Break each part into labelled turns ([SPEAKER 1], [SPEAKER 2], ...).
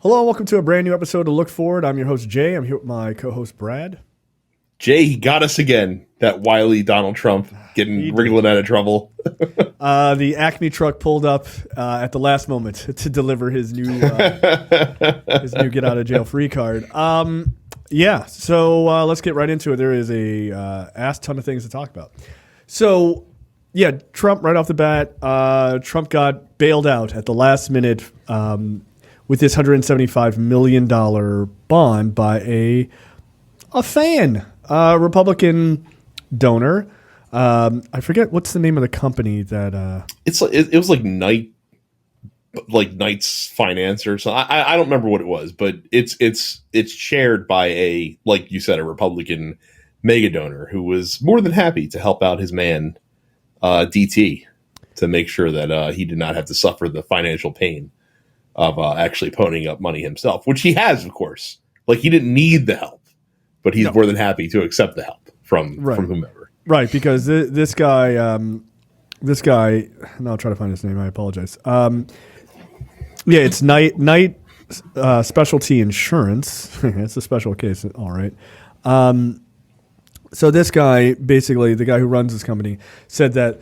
[SPEAKER 1] Hello, and welcome to a brand new episode of Look Forward. I'm your host, Jay. I'm here with my co-host, Brad.
[SPEAKER 2] Jay, he got us again. That wily Donald Trump wriggling out of trouble.
[SPEAKER 1] The Acme truck pulled up at the last moment to deliver his new get out of jail free card. So let's get right into it. There is a ass ton of things to talk about. So, yeah, Trump right off the bat. Trump got bailed out at the last minute with this $175 million bond by a fan, a Republican donor. I forget what's the name of the company that.
[SPEAKER 2] It was like Knights Finance or something. I don't remember what it was, but it's chaired by a, like you said, a Republican mega donor who was more than happy to help out his man DT to make sure that he did not have to suffer the financial pain of actually ponying up money himself, which he has, of course. Like, he didn't need the help, but he's more than happy to accept the help from whomever.
[SPEAKER 1] Right, because this guy, and I'll try to find his name. I apologize. It's Knight Specialty Insurance. It's a special case. All right. So this guy, basically, the guy who runs this company, said that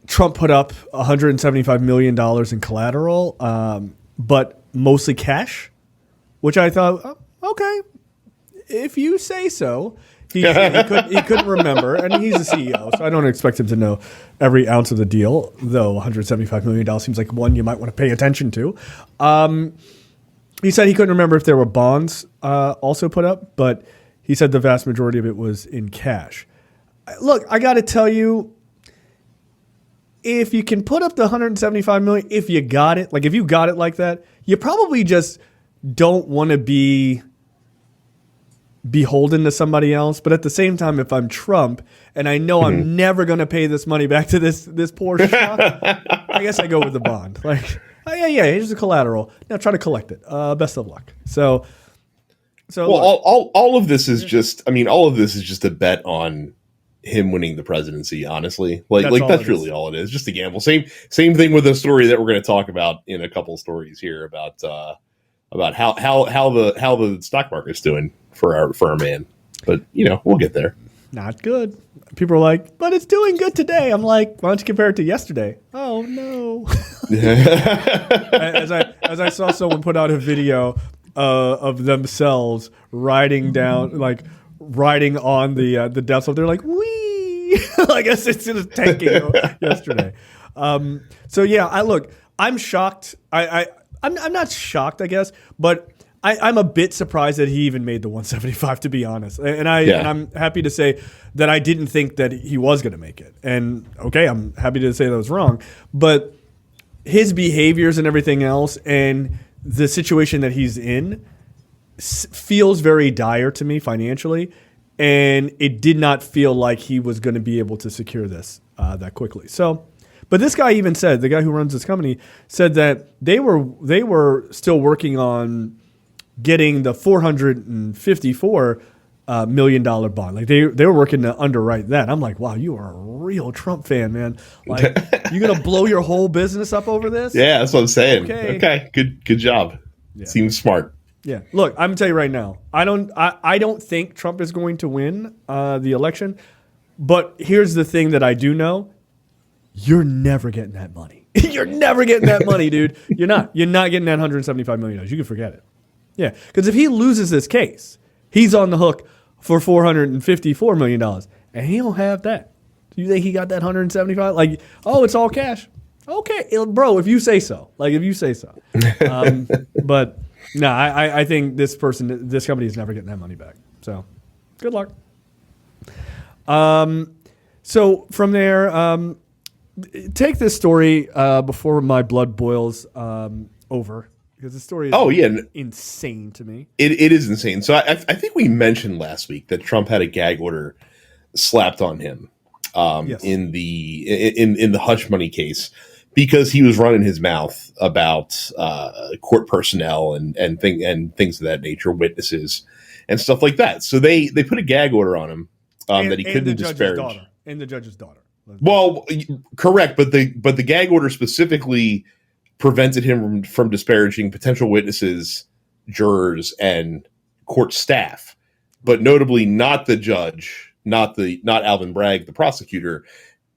[SPEAKER 1] Trump put up $175 million in collateral, but mostly cash, which I thought, okay, if you say so. He couldn't remember, and he's the CEO, so I don't expect him to know every ounce of the deal, though $175 million seems like one you might want to pay attention to. He said he couldn't remember if there were bonds also put up, but he said the vast majority of it was in cash. Look, I got to tell you, if you can put up the $175 million, if you got it, like if you got it like that, you probably just don't want to be beholden to somebody else. But at the same time, if I'm Trump and I know I'm never going to pay this money back to this poor schmuck, I guess I go with the bond. Like, here's the collateral. Now try to collect it. Best of luck. So
[SPEAKER 2] all of this is just a bet on him winning the presidency, honestly. That's really all it is. Just a gamble. Same thing with the story that we're going to talk about in a couple stories here about how the stock market's doing for our man. But we'll get there.
[SPEAKER 1] Not good. People are like, but it's doing good today. I'm like, why don't you compare it to yesterday? Oh no. as I saw someone put out a video of themselves riding on the Death Slope. They're like, wee. I guess it's just tanking yesterday. I'm shocked. I'm not shocked, I guess, but I'm a bit surprised that he even made the 175, to be honest. And I'm happy to say that I didn't think that he was going to make it. And okay, I'm happy to say that was wrong. But his behaviors and everything else and the situation that he's in feels very dire to me financially. And it did not feel like he was going to be able to secure this that quickly. But this guy even said, the guy who runs this company said that they were still working on getting the $454 million bond. Like they were working to underwrite that. I'm like, wow, you are a real Trump fan, man. Like, you gonna blow your whole business up over this?
[SPEAKER 2] Yeah, that's what I'm saying. Okay. Good job. Yeah. Seems smart.
[SPEAKER 1] Yeah. Look, I'm gonna tell you right now, I don't think Trump is going to win the election. But here's the thing that I do know. You're never getting that money. You're never getting that money, dude. You're not getting that $175 million. You can forget it. Yeah. Because if he loses this case, he's on the hook for $454 million. And he don't have that. Do you think he got that 175? Like, oh, it's all cash. Okay, bro, if you say so. But no, I think this company is never getting that money back. So good luck. So from there, take this story before my blood boils over, because the story is insane to me.
[SPEAKER 2] It is insane. So I think we mentioned last week that Trump had a gag order slapped on him in the hush money case because he was running his mouth about court personnel and things of that nature, witnesses and stuff like that. So they put a gag order on him that he couldn't disparage.
[SPEAKER 1] And the judge's daughter.
[SPEAKER 2] Well, correct, but the gag order specifically prevented him from disparaging potential witnesses jurors and court staff, but notably not the judge, not Alvin Bragg, the prosecutor,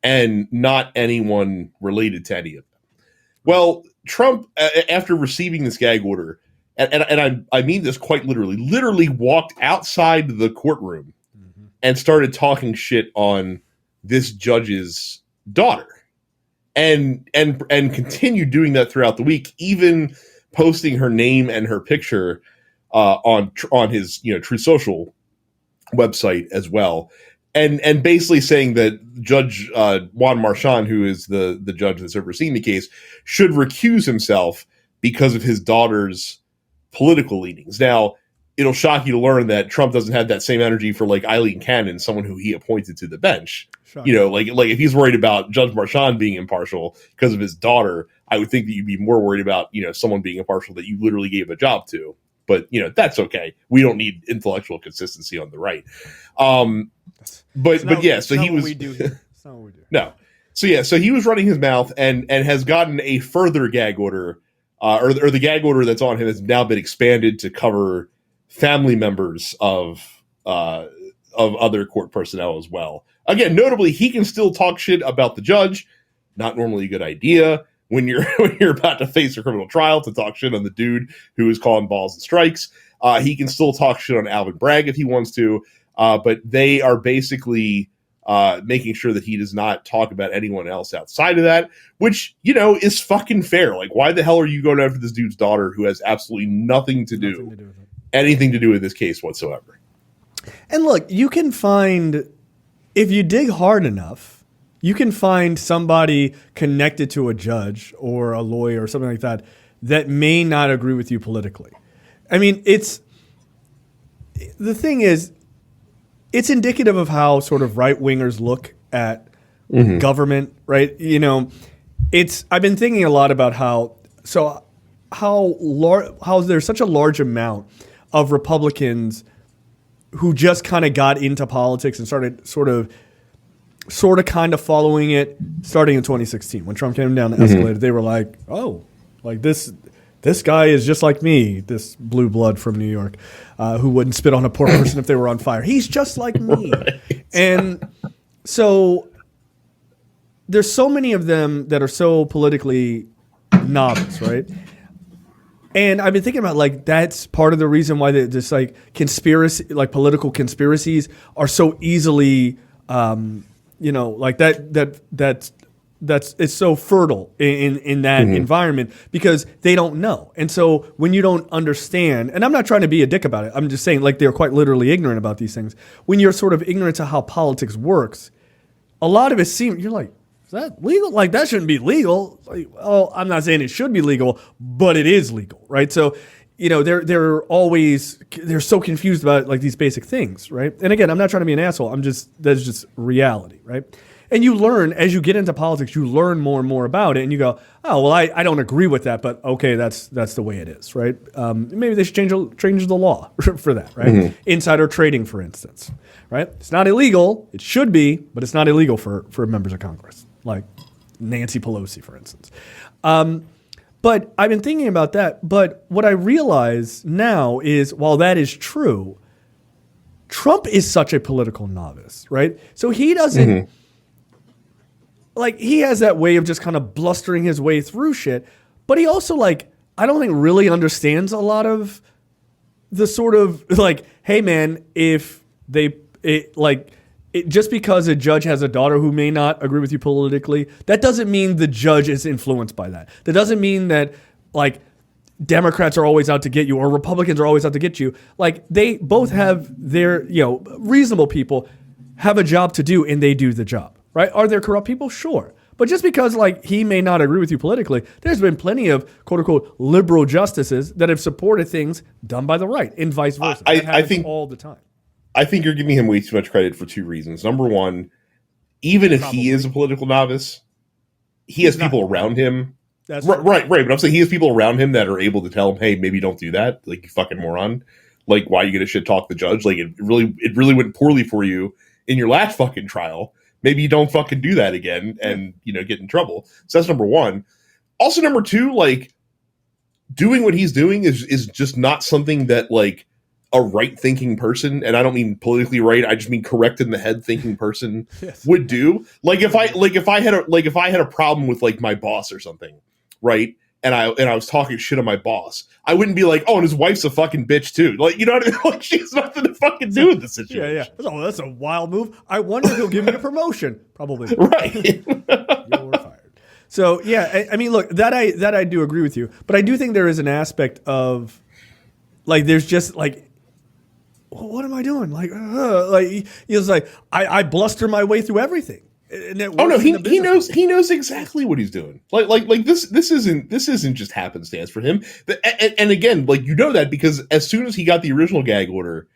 [SPEAKER 2] and not anyone related to any of them. Well, Trump, after receiving this gag order, and I mean this quite literally walked outside the courtroom and started talking shit on this judge's daughter, and continued doing that throughout the week, even posting her name and her picture on his Truth Social website as well, and basically saying that Judge Juan Marchand, who is the judge that's overseeing the case, should recuse himself because of his daughter's political leanings. Now, it'll shock you to learn that Trump doesn't have that same energy for like Eileen Cannon, someone who he appointed to the bench. Shocking. Like if he's worried about Judge Marchand being impartial because of his daughter, I would think that you'd be more worried about, someone being impartial that you literally gave a job to. But, that's okay. We don't need intellectual consistency on the right. But yeah, so he was. We do here. That's not what we do. No. So yeah, so he was running his mouth and has gotten a further gag order, or the gag order that's on him has now been expanded to cover family members of other court personnel as well. Again, notably, he can still talk shit about the judge. Not normally a good idea when you're about to face a criminal trial to talk shit on the dude who is calling balls and strikes. He can still talk shit on Alvin Bragg if he wants to, but they are basically making sure that he does not talk about anyone else outside of that, which, is fucking fair. Like, why the hell are you going after this dude's daughter who has absolutely anything to do with this case whatsoever?
[SPEAKER 1] And look, you can find, if you dig hard enough, you can find somebody connected to a judge or a lawyer or something like that that may not agree with you politically. I mean, the thing is, it's indicative of how sort of right-wingers look at government, right? I've been thinking a lot about how there's such a large amount of Republicans who just kind of got into politics and started sort of kind of following it starting in 2016 when Trump came down the escalator. They were like, oh, like this guy is just like me, this blue blood from New York who wouldn't spit on a poor person if they were on fire. He's just like me. Right. And so there's so many of them that are so politically novice, right? And I've been thinking about, like, that's part of the reason why this like political conspiracies are so easily, it's so fertile in that environment because they don't know. And so when you don't understand, and I'm not trying to be a dick about it, I'm just saying, like, they're quite literally ignorant about these things. When you're sort of ignorant to how politics works, a lot of it seems, you're like, is that legal? Like, that shouldn't be legal. Like, well, I'm not saying it should be legal, but it is legal, right? So, they're so confused about, like, these basic things, right? And again, I'm not trying to be an asshole. That's just reality, right? And you learn, as you get into politics, you learn more and more about it, and you go, oh, well, I don't agree with that, but okay, that's the way it is, right? Maybe they should change the law for that, right? Insider trading, for instance, right? It's not illegal. It should be, but it's not illegal for members of Congress, like Nancy Pelosi, for instance. But I've been thinking about that, but what I realize now is, while that is true, Trump is such a political novice, right? So he doesn't... Like, he has that way of just kind of blustering his way through shit, but he also, like, I don't think really understands a lot of the sort of, like, hey, man, just because a judge has a daughter who may not agree with you politically, that doesn't mean the judge is influenced by that. That doesn't mean that, like, Democrats are always out to get you or Republicans are always out to get you. Like, they both have their, reasonable people have a job to do, and they do the job. Right? Are there corrupt people? Sure. But just because, like, he may not agree with you politically, there's been plenty of, quote unquote, liberal justices that have supported things done by the right and vice versa. I think all the time.
[SPEAKER 2] I think you're giving him way too much credit for two reasons. Number one, even if he is a political novice, he has people around him. That's right. But I'm saying he has people around him that are able to tell him, hey, maybe don't do that. Like, you fucking moron. Like, why are you going to shit talk the judge? Like, it really went poorly for you in your last fucking trial. Maybe you don't fucking do that again and, get in trouble. So that's number one. Also, number two, like, doing what he's doing is just not something that like a right thinking person, and I don't mean politically right, I just mean correct in the head thinking person
[SPEAKER 1] Yes.
[SPEAKER 2] would do. Like if I had a problem with like my boss or something, right? And I was talking shit on my boss, I wouldn't be like, oh, and his wife's a fucking bitch too. Like, you know what I mean? Like, she has nothing to fucking do with the situation.
[SPEAKER 1] Yeah. Oh, that's a wild move. I wonder if he'll give me a promotion. Probably.
[SPEAKER 2] Right.
[SPEAKER 1] You're fired. So yeah, I mean, look, that I do agree with you, but I do think there is an aspect of like there's just like, well, what am I doing? Like he was like, I bluster my way through everything. And
[SPEAKER 2] oh no, he knows exactly what he's doing. Like this isn't just happenstance for him. And again, like you know that because as soon as he got the original gag order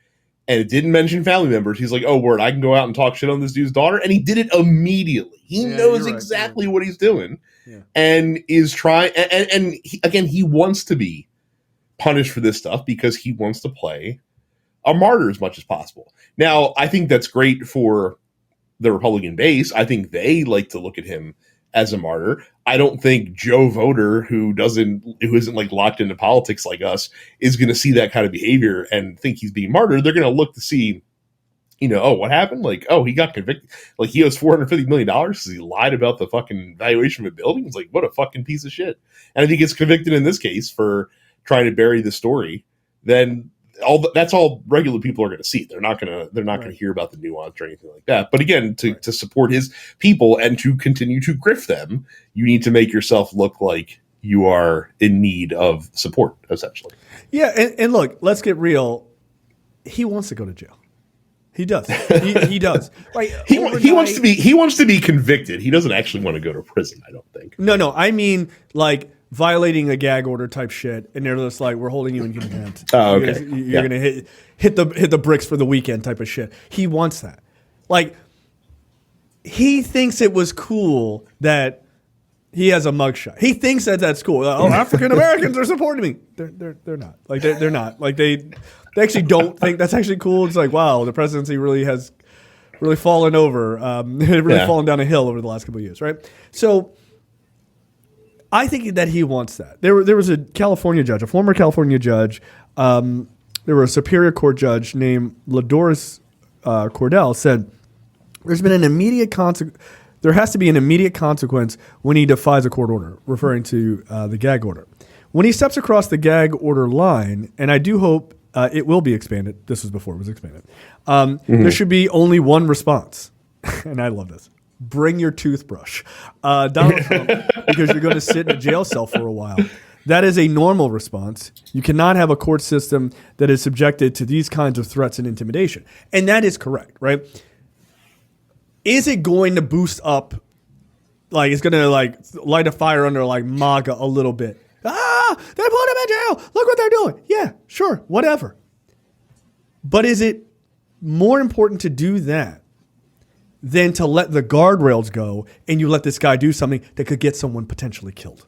[SPEAKER 2] and it didn't mention family members, he's like, oh word, I can go out and talk shit on this dude's daughter, and he did it immediately. He knows exactly what he's doing, and is trying. And he wants to be punished for this stuff because he wants to play a martyr as much as possible. Now, I think that's great for the Republican base. I think they like to look at him as a martyr. I don't think Joe voter who isn't like locked into politics like us is going to see that kind of behavior and think he's being martyred. They're going to look to see, you know, oh, what happened? Like, oh, he got convicted. Like he owes $450 million because he lied about the fucking valuation of a building. It's like, what a fucking piece of shit. And if he gets convicted in this case for trying to bury the story, then that's all regular people are going to see. They're not going to hear about the nuance or anything like that. But again, to support his people and to continue to grift them, you need to make yourself look like you are in need of support, essentially.
[SPEAKER 1] Yeah, and look, let's get real. He wants to go to jail. He does. He does. Right.
[SPEAKER 2] He wants to be convicted. He doesn't actually want to go to prison, I don't think.
[SPEAKER 1] No. I mean, like violating a gag order type shit, and they're just like, we're holding you in contempt.
[SPEAKER 2] Oh, okay.
[SPEAKER 1] You're gonna hit the bricks for the weekend type of shit. He wants that. Like, he thinks it was cool that he has a mugshot. He thinks that that's cool. Oh, African Americans are supporting me. They're not. Like they're not. Like they actually don't think that's actually cool. It's like, wow, the presidency really has fallen over. Fallen down a hill over the last couple of years, right? So I think that he wants that. There was a former California judge. There was a Superior Court judge named Ladoris Cordell said there has to be an immediate consequence when he defies a court order, referring to the gag order. When he steps across the gag order line, and I do hope it will be expanded. This was before it was expanded. There should be only one response, and I love this. Bring your toothbrush. Donald Trump, because you're going to sit in a jail cell for a while. That is a normal response. You cannot have a court system that is subjected to these kinds of threats and intimidation. And that is correct, right? Is it going to boost up, like it's going to like light a fire under like MAGA a little bit? They put him in jail. Look what they're doing. Yeah, sure, whatever. But is it more important to do that than to let the guardrails go and you let this guy do something that could get someone potentially killed?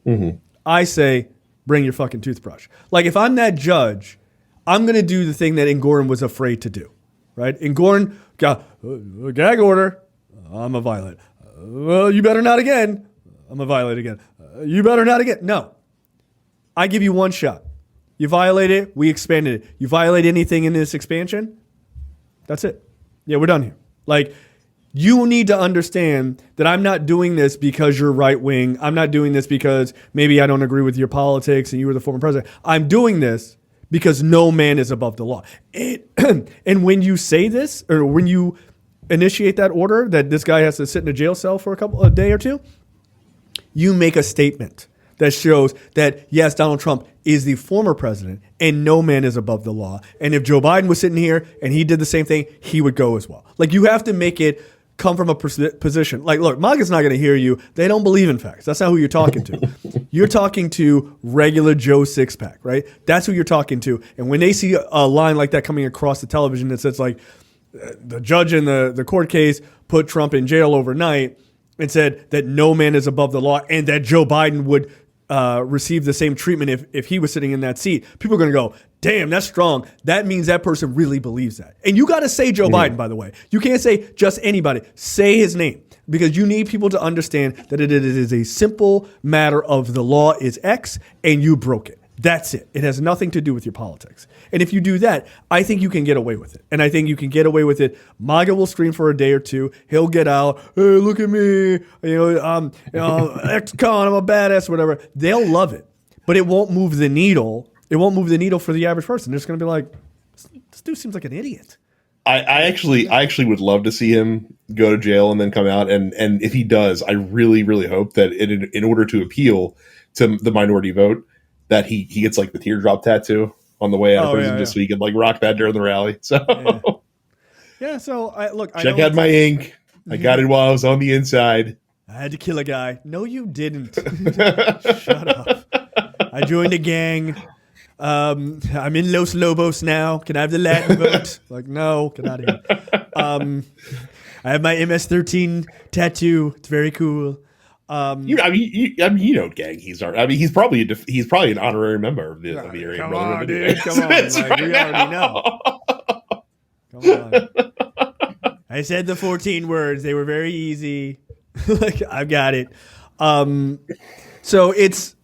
[SPEAKER 2] Mm-hmm.
[SPEAKER 1] I say, bring your fucking toothbrush. Like, if I'm that judge, I'm going to do the thing that Engoron was afraid to do, right? Engoron got a gag order. I'm a violate. Well, you better not again. I'm a violate again. You better not again. No. I give you one shot. You violate it, we expanded it. You violate anything in this expansion, that's it. Yeah, we're done here. Like, you need to understand that I'm not doing this because you're right wing. I'm not doing this because maybe I don't agree with your politics and you were the former president. I'm doing this because no man is above the law. And when you say this, or when you initiate that order that this guy has to sit in a jail cell for a day or two, you make a statement that shows that, yes, Donald Trump is the former president and no man is above the law. And if Joe Biden was sitting here and he did the same thing, he would go as well. Like, you have to make it come from a position. Like, look, MAGA's not going to hear you. They don't believe in facts. That's not who you're talking to. You're talking to regular Joe Sixpack, right? That's who you're talking to. And when they see a line like that coming across the television that says, like, the judge in the court case put Trump in jail overnight and said that no man is above the law and that Joe Biden would receive the same treatment if he was sitting in that seat, people are going to go, damn, that's strong. That means that person really believes that. And you got to say Joe Biden, by the way. You can't say just anybody. Say his name. because you need people to understand that it is a simple matter of the law is X and you broke it. That's it. It has nothing to do with your politics. And if you do that, I think you can get away with it. And I think you can get away with it. MAGA will scream for a day or two. He'll get out. Hey, look at me. Ex-con, I'm a badass, whatever. They'll love it. But it won't move the needle. It won't move the needle for the average person. They're just going to be like, this dude seems like an idiot.
[SPEAKER 2] I actually would love to see him go to jail and then come out. And if he does, I really, really hope that in order to appeal to the minority vote, that he gets like the teardrop tattoo on the way out of prison just so he can like rock that during the rally. So
[SPEAKER 1] so
[SPEAKER 2] check out my ink. I got it while I was on the inside.
[SPEAKER 1] I had to kill a guy. No, you didn't. Shut up. I joined a gang. I'm in Los Lobos now. Can I have the Latin vote? Like, no, get out of here. I have my MS-13 tattoo. It's very cool.
[SPEAKER 2] You know, gang. He's probably an honorary member of the Aryan
[SPEAKER 1] Come
[SPEAKER 2] Brotherhood.
[SPEAKER 1] on, dude. Come on. Like, we already know. Come on. I said the 14 words. They were very easy. Like, I've got it. So it's.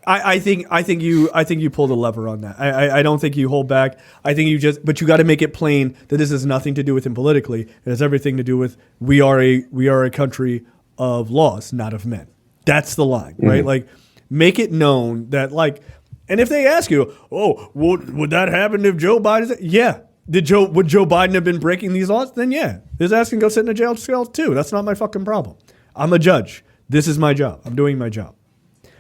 [SPEAKER 1] I think you pull the lever on that. I don't think you hold back. I think but you got to make it plain that this has nothing to do with him politically. It has everything to do with we are a country of laws, not of men. That's the line, right? Mm-hmm. Like, make it known that, like, and if they ask you, oh, would that happen if Joe Biden? Yeah. Would Joe Biden have been breaking these laws? Then yeah, his ass can go sit in a jail cell too. That's not my fucking problem. I'm a judge. This is my job. I'm doing my job.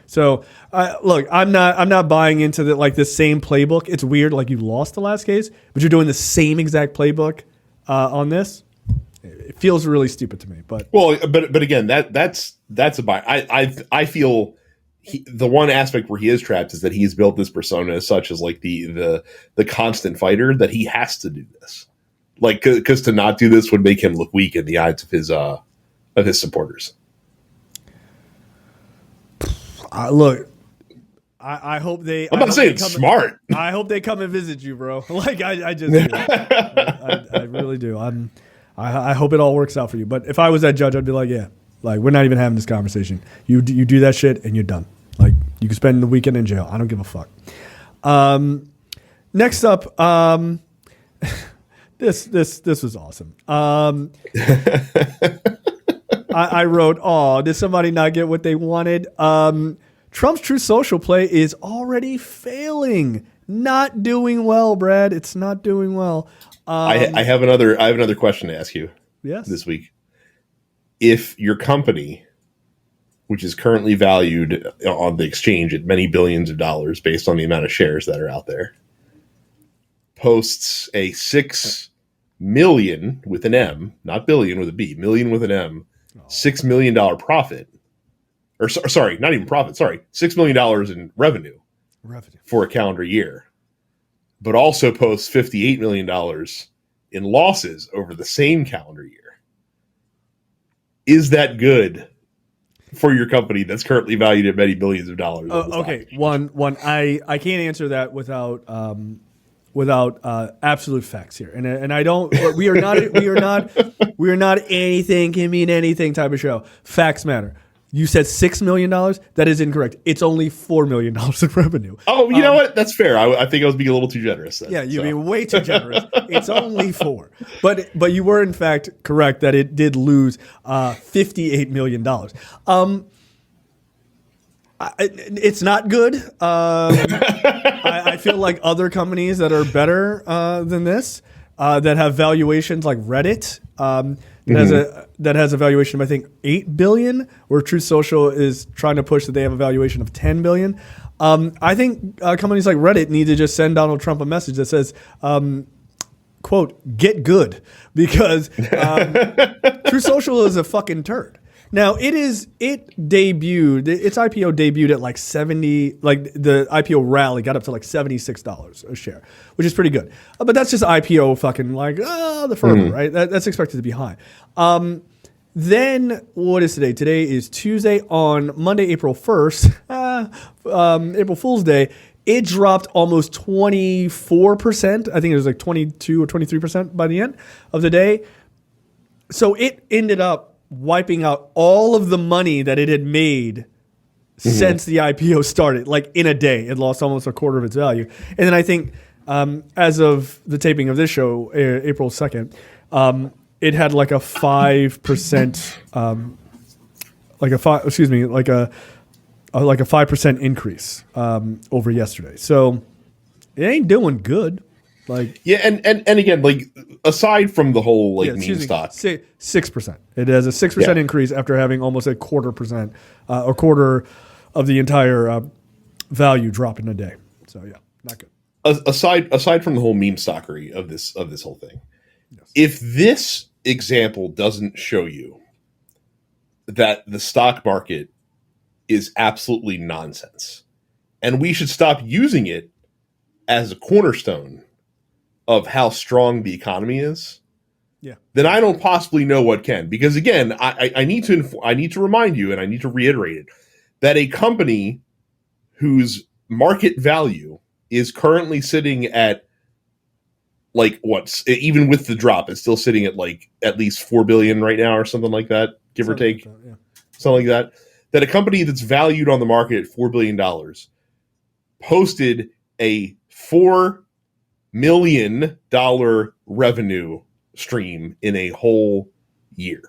[SPEAKER 1] So look, I'm not buying into this same playbook. It's weird, like you lost the last case, but you're doing the same exact playbook on this. It feels really stupid to me. But
[SPEAKER 2] again, that's a buy. I feel the one aspect where he is trapped is that he's built this persona as such as like the constant fighter that he has to do this, like because to not do this would make him look weak in the eyes of his supporters.
[SPEAKER 1] Look, I hope they.
[SPEAKER 2] I'm not saying it's smart.
[SPEAKER 1] I hope they come and visit you, bro. Like I just, do. I really do. I hope it all works out for you. But if I was that judge, I'd be like, yeah, like we're not even having this conversation. You do that shit and you're done. Like you can spend the weekend in jail. I don't give a fuck. Next up, this was awesome. I wrote, oh, did somebody not get what they wanted? Trump's Truth Social play is already failing. Not doing well, Brad. It's not doing well.
[SPEAKER 2] I have another question to ask you.
[SPEAKER 1] Yes.
[SPEAKER 2] This week. If your company, which is currently valued on the exchange at many billions of dollars based on the amount of shares that are out there, posts a 6 million with an M, not billion with a B, million with an M, $6 million profit, or sorry, not even profit. Sorry, $6 million in revenue for a calendar year, but also posts $58 million in losses over the same calendar year. Is that good for your company that's currently valued at many billions of dollars?
[SPEAKER 1] Okay, one, I can't answer that without absolute facts here, and I don't. We are not anything can mean anything type of show. Facts matter. You said $6 million. That is incorrect. It's only $4 million in revenue.
[SPEAKER 2] Oh, you know what? That's fair. I think I was being a little too generous then.
[SPEAKER 1] Yeah, you're being way too generous. It's only 4. But you were in fact correct that it did lose $58 million. It's not good. I feel like other companies that are better than this, that have valuations like Reddit, that has a valuation of I think $8 billion, where Truth Social is trying to push that they have a valuation of $10 billion. I think companies like Reddit need to just send Donald Trump a message that says, quote, get good, because Truth Social is a fucking turd. Now its IPO debuted at like 70, like the IPO rally got up to like $76 a share, which is pretty good. But that's just IPO fucking like, the fervor, right? That's expected to be high. Then what is today? Today is Tuesday. On Monday, April 1st, April Fool's Day, it dropped almost 24%. I think it was like 22 or 23% by the end of the day. So it ended up wiping out all of the money that it had made since the IPO started. Like in a day, it lost almost a quarter of its value. And then I think as of the taping of this show, April 2nd, it had like a 5%, like a 5% increase over yesterday. So it ain't doing good. Like
[SPEAKER 2] and again, like aside from the whole like meme stock,
[SPEAKER 1] 6%. It has a 6% increase after having almost a quarter of the entire value drop in a day. So yeah, not good.
[SPEAKER 2] Aside from the whole meme stockery of this whole thing, if this example doesn't show you that the stock market is absolutely nonsense, and we should stop using it as a cornerstone of how strong the economy is, then I don't possibly know what can. Because again, I need to remind you, and I need to reiterate it, that a company whose market value is currently sitting at like even with the drop, it's still sitting at like at least $4 billion right now or something like that, give or take, something like that. That a company that's valued on the market at $4 billion posted a $4 million revenue stream in a whole year.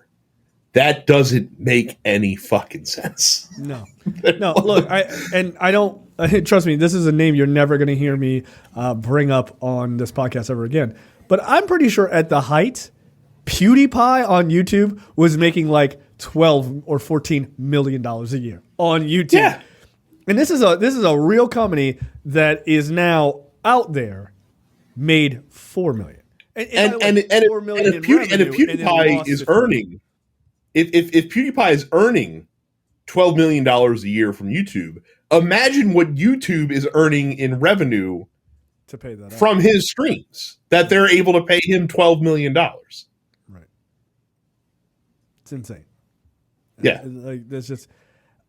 [SPEAKER 2] That doesn't make any fucking sense.
[SPEAKER 1] No. Look, I don't trust me. This is a name you're never going to hear me bring up on this podcast ever again. But I'm pretty sure at the height, PewDiePie on YouTube was making like $12 or $14 million a year on YouTube. Yeah. And this is a real company that is now out there made $4 million.
[SPEAKER 2] And if PewDiePie is earning, if PewDiePie is earning $12 million a year from YouTube, imagine what YouTube is earning in revenue
[SPEAKER 1] to pay that
[SPEAKER 2] from his streams, that they're able to pay him $12 million.
[SPEAKER 1] Right. It's insane.
[SPEAKER 2] Yeah.
[SPEAKER 1] Like there's just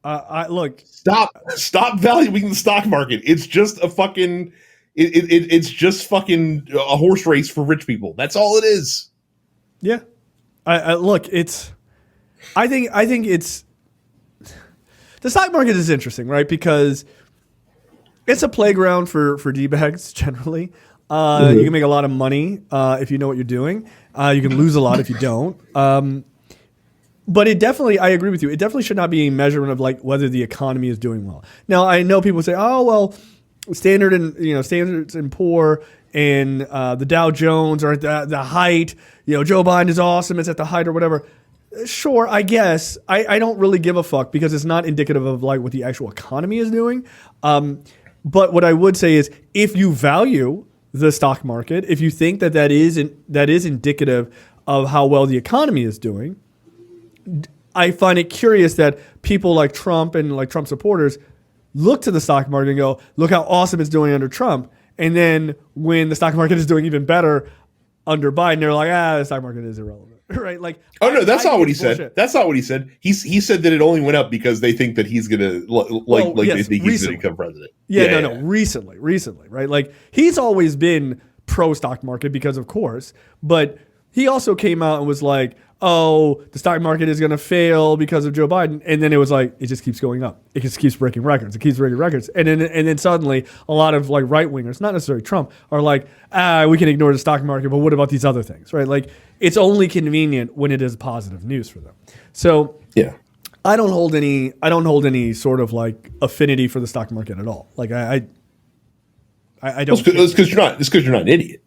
[SPEAKER 1] look.
[SPEAKER 2] Stop valuing the stock market. It's just a fucking it's just fucking a horse race for rich people. That's all it is.
[SPEAKER 1] Yeah. I look, I think it's the stock market is interesting, right? Because it's a playground for D-bags generally. You can make a lot of money if you know what you're doing. You can lose a lot if you don't. But it definitely, I agree with you. It definitely should not be a measurement of like whether the economy is doing well. Now, I know people say, "Oh, well, Standards and Poor and the Dow Jones are at the height. Joe Biden is awesome. It's at the height or whatever." Sure, I guess. I don't really give a fuck because it's not indicative of like what the actual economy is doing. But what I would say is, if you value the stock market, if you think that is indicative of how well the economy is doing, I find it curious that people like Trump and like Trump supporters look to the stock market and go, look how awesome it's doing under Trump. And then when the stock market is doing even better under Biden, they're like, the stock market is irrelevant. Right? Like,
[SPEAKER 2] that's not what he said. That's not what he said. He said that it only went up because they think that he's gonna they think he's gonna become president.
[SPEAKER 1] Recently, right? Like he's always been pro stock market because of course, but he also came out and was like, oh, the stock market is going to fail because of Joe Biden. And then it was like, it just keeps going up. It just keeps breaking records. And then suddenly a lot of like right wingers, not necessarily Trump, are like, we can ignore the stock market, but what about these other things, right? Like it's only convenient when it is positive news for them. So
[SPEAKER 2] yeah,
[SPEAKER 1] I don't hold any sort of like affinity for the stock market at all. Like I don't.
[SPEAKER 2] It's because you're not an idiot.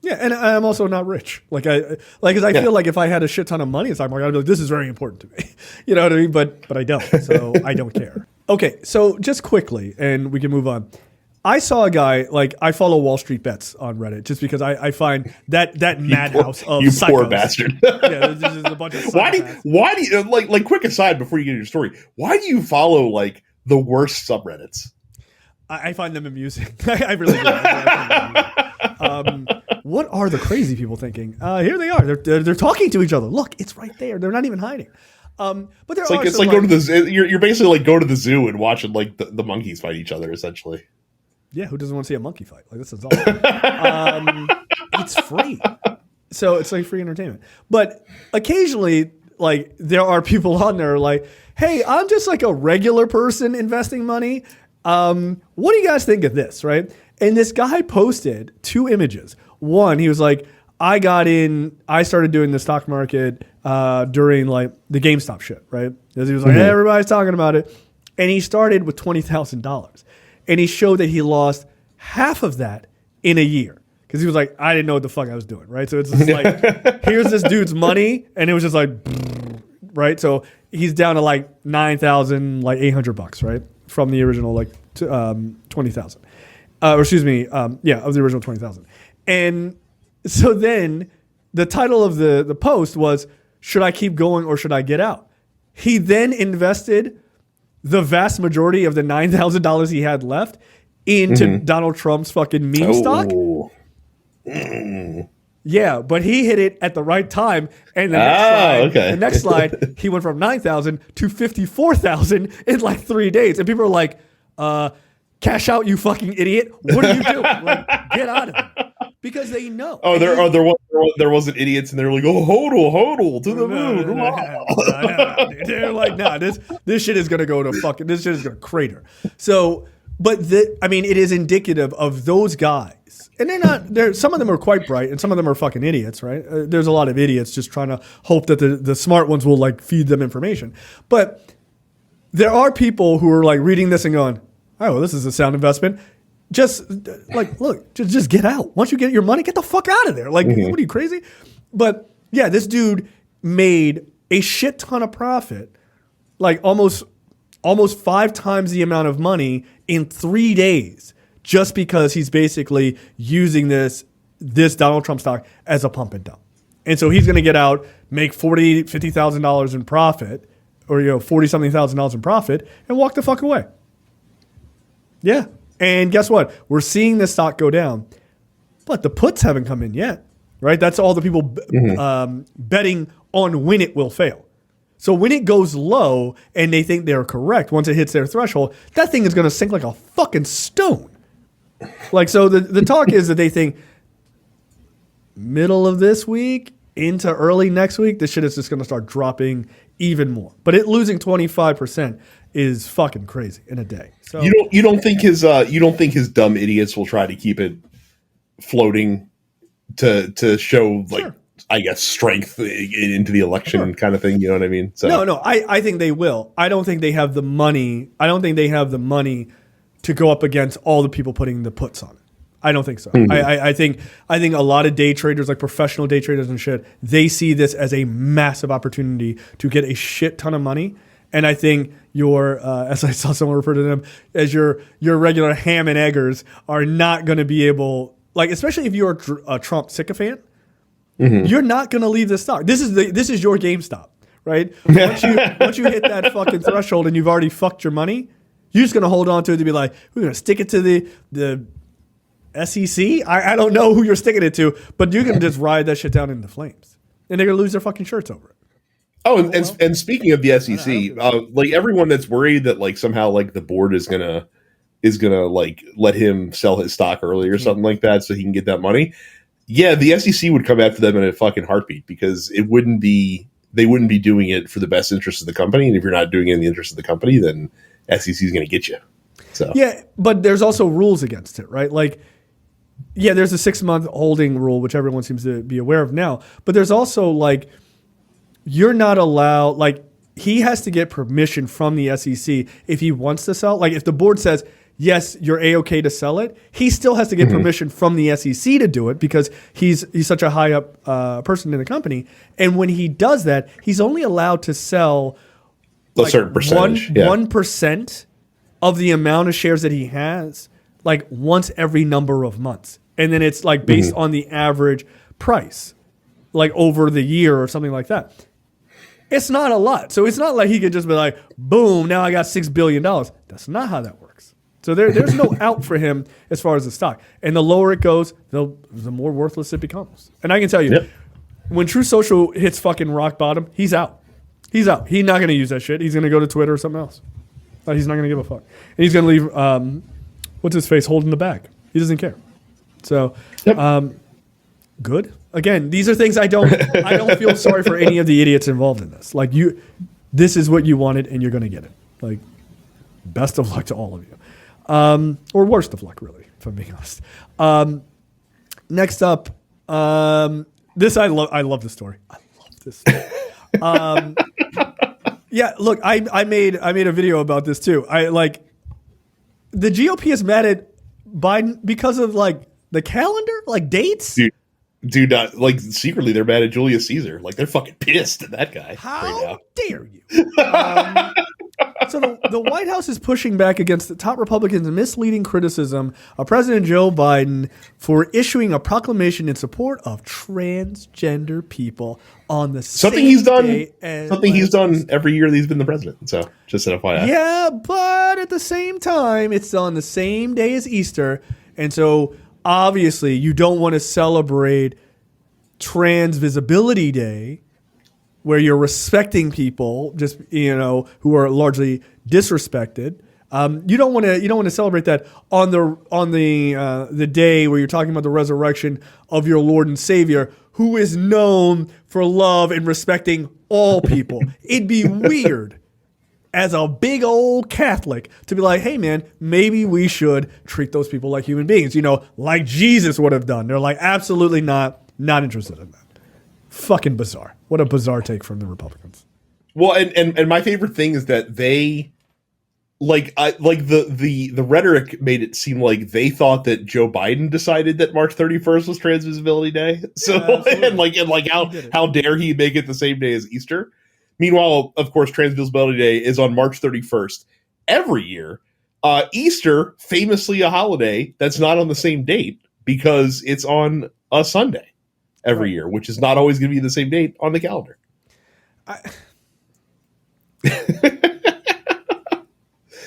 [SPEAKER 1] Yeah, and I'm also not rich. Because I feel like if I had a shit ton of money in the stock market, I'd be like, this is very important to me. You know what I mean? But I don't, so I don't care. Okay, so just quickly, and we can move on. I saw a guy, like, I follow Wall Street Bets on Reddit just because I find that madhouse of psychos.
[SPEAKER 2] You poor bastard.
[SPEAKER 1] Yeah, there's just a bunch of
[SPEAKER 2] why do you, like, quick aside before you get your story, why do you follow, like, the worst subreddits?
[SPEAKER 1] I find them amusing. I really do. What are the crazy people thinking? Here they are. They're talking to each other. Look, it's right there. They're not even hiding. But it's
[SPEAKER 2] like going to the zoo. You're basically like going to the zoo and watching like the monkeys fight each other, essentially.
[SPEAKER 1] Yeah, who doesn't want to see a monkey fight? Like this is awesome. It's free, so it's like free entertainment. But occasionally, like there are people on there like, hey, I'm just like a regular person investing money. What do you guys think of this, right? And this guy posted 2 images. One, he was like, I started doing the stock market during like the GameStop shit, right? Because he was like, hey, everybody's talking about it. And he started with $20,000. And he showed that he lost half of that in a year. Because he was like, I didn't know what the fuck I was doing, right? So it's just like, here's this dude's money. And it was just like, right? So he's down to like $9,800, right? From the original like 20,000. Or excuse me, of the original 20,000. And so then the title of the post was, should I keep going or should I get out? He then invested the vast majority of the $9,000 he had left into Donald Trump's fucking meme stock. Yeah, but he hit it at the right time. And the next slide, he went from 9,000 to 54,000 in like 3 days. And people are like, cash out, you fucking idiot. What are you doing? Like, get out of it. Because they know.
[SPEAKER 2] Oh, there wasn't idiots, and they're like, oh, hodl to the moon.
[SPEAKER 1] They're like, nah, this shit is gonna go to fucking. This shit is gonna crater. So, but it is indicative of those guys, and they're not. They're some of them are quite bright, and some of them are fucking idiots, right? There's a lot of idiots just trying to hope that the smart ones will like feed them information, but there are people who are like reading this and going, oh, well, this is a sound investment. Just like, look, just get out. Once you get your money, get the fuck out of there. Like, what are you, crazy? But yeah, this dude made a shit ton of profit, like almost 5 times the amount of money in 3 days, just because he's basically using this Donald Trump stock as a pump and dump. And so he's going to get out, make $50,000 in profit, or $40,000 in profit, and walk the fuck away. Yeah. And guess what? We're seeing this stock go down, but the puts haven't come in yet, right? That's all the people betting on when it will fail. So when it goes low and they think they're correct, once it hits their threshold, that thing is going to sink like a fucking stone. Like, so the talk is that they think middle of this week into early next week, this shit is just going to start dropping even more. But it losing 25% is fucking crazy in a day. So
[SPEAKER 2] you don't think his dumb idiots will try to keep it floating to show like, sure, I guess, strength into the election kind of thing. You know what I mean? So
[SPEAKER 1] no, I think they will. I don't think they have the money. I don't think they have the money to go up against all the people putting the puts on it. I don't think so. I think a lot of day traders, like professional day traders and shit, they see this as a massive opportunity to get a shit ton of money. And I think as I saw someone refer to them as your regular ham and eggers are not going to be able, like, especially if you're a Trump sycophant, you're not going to leave this stock. This is your GameStop, right? Once you hit that fucking threshold and you've already fucked your money, you're just going to hold on to it to be like, we're going to stick it to the SEC. I don't know who you're sticking it to, but you can just ride that shit down in the flames, and they're going to lose their fucking shirts over it.
[SPEAKER 2] Oh, and speaking of the SEC, like everyone that's worried that like somehow like the board is gonna like let him sell his stock early or something like that so he can get that money. Yeah, the SEC would come after them in a fucking heartbeat because they wouldn't be doing it for the best interest of the company, and if you're not doing it in the interest of the company, then SEC is going to get you. So
[SPEAKER 1] yeah, but there's also rules against it, right? Like, yeah, there's a 6-month holding rule, which everyone seems to be aware of now, but there's also like, you're not allowed, like, he has to get permission from the SEC if he wants to sell. Like, if the board says, yes, you're A-okay to sell it, he still has to get permission from the SEC to do it because he's such a high up person in the company. And when he does that, he's only allowed to sell
[SPEAKER 2] a certain percentage.
[SPEAKER 1] 1% of the amount of shares that he has, like, once every number of months. And then it's, like, based on the average price, like, over the year or something like that. It's not a lot. So it's not like he could just be like, boom, now I got $6 billion. That's not how that works. So there's no out for him as far as the stock. And the lower it goes, the more worthless it becomes. And I can tell you, when True Social hits fucking rock bottom, he's out. He's out. He's not going to use that shit. He's going to go to Twitter or something else. He's not going to give a fuck. And he's going to leave, what's his face, holding the bag. He doesn't care. So, good. Again, these are things I don't feel sorry for any of the idiots involved in this. Like this is what you wanted and you're going to get it. Like, best of luck to all of you. Or worst of luck, really, if I'm being honest. Next up, this I love this story. I love this story. Yeah, look, I made a video about this too. The GOP is mad at Biden because of like the calendar, like dates.
[SPEAKER 2] Dude, not like secretly they're mad at Julius Caesar. Like they're fucking pissed at that guy.
[SPEAKER 1] How dare you? So the White House is pushing back against the top Republicans' misleading criticism of President Joe Biden for issuing a proclamation in support of transgender people on the
[SPEAKER 2] something
[SPEAKER 1] same
[SPEAKER 2] he's done.
[SPEAKER 1] day as
[SPEAKER 2] Something he's done every year that he's been the president. So just an FYI.
[SPEAKER 1] Yeah, but at the same time, it's on the same day as Easter, and so obviously you don't want to celebrate Trans Visibility Day, where you're respecting people, just who are largely disrespected. You don't want to celebrate that on the day where you're talking about the resurrection of your Lord and Savior, who is known for love and respecting all people. It'd be weird as a big old Catholic to be like, hey man, maybe we should treat those people like human beings, like Jesus would have done. They're like, absolutely not interested in that. Fucking bizarre. What a bizarre take from the Republicans.
[SPEAKER 2] Well, and my favorite thing is that they the rhetoric made it seem like they thought that Joe Biden decided that March 31st was Trans Visibility Day. So how dare he make it the same day as Easter? Meanwhile, of course, Trans Visibility Day is on March 31st every year. Easter, famously a holiday that's not on the same date because it's on a Sunday every year, which is not always going to be the same date on the calendar.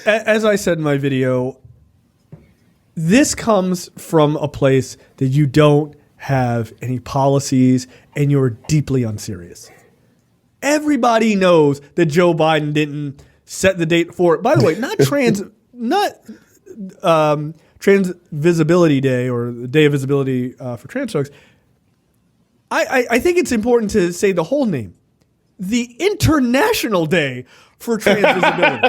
[SPEAKER 1] As I said in my video, this comes from a place that you don't have any policies and you're deeply unserious. Everybody knows that Joe Biden didn't set the date for it. By the way, not Trans Visibility Day or the Day of Visibility for trans folks. I think it's important to say the whole name. The International Day for Trans Visibility.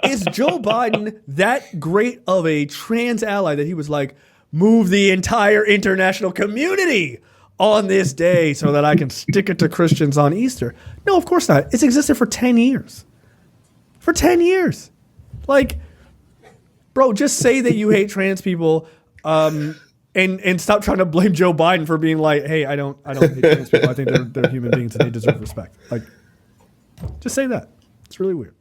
[SPEAKER 1] Is Joe Biden that great of a trans ally that he was like, move the entire international community on this day so that I can stick it to Christians on Easter? No, of course not. It's existed for 10 years. For 10 years. Like, bro, just say that you hate trans people and stop trying to blame Joe Biden for being like, hey, I don't hate trans people. I think they're human beings and they deserve respect. Like, just say that. It's really weird.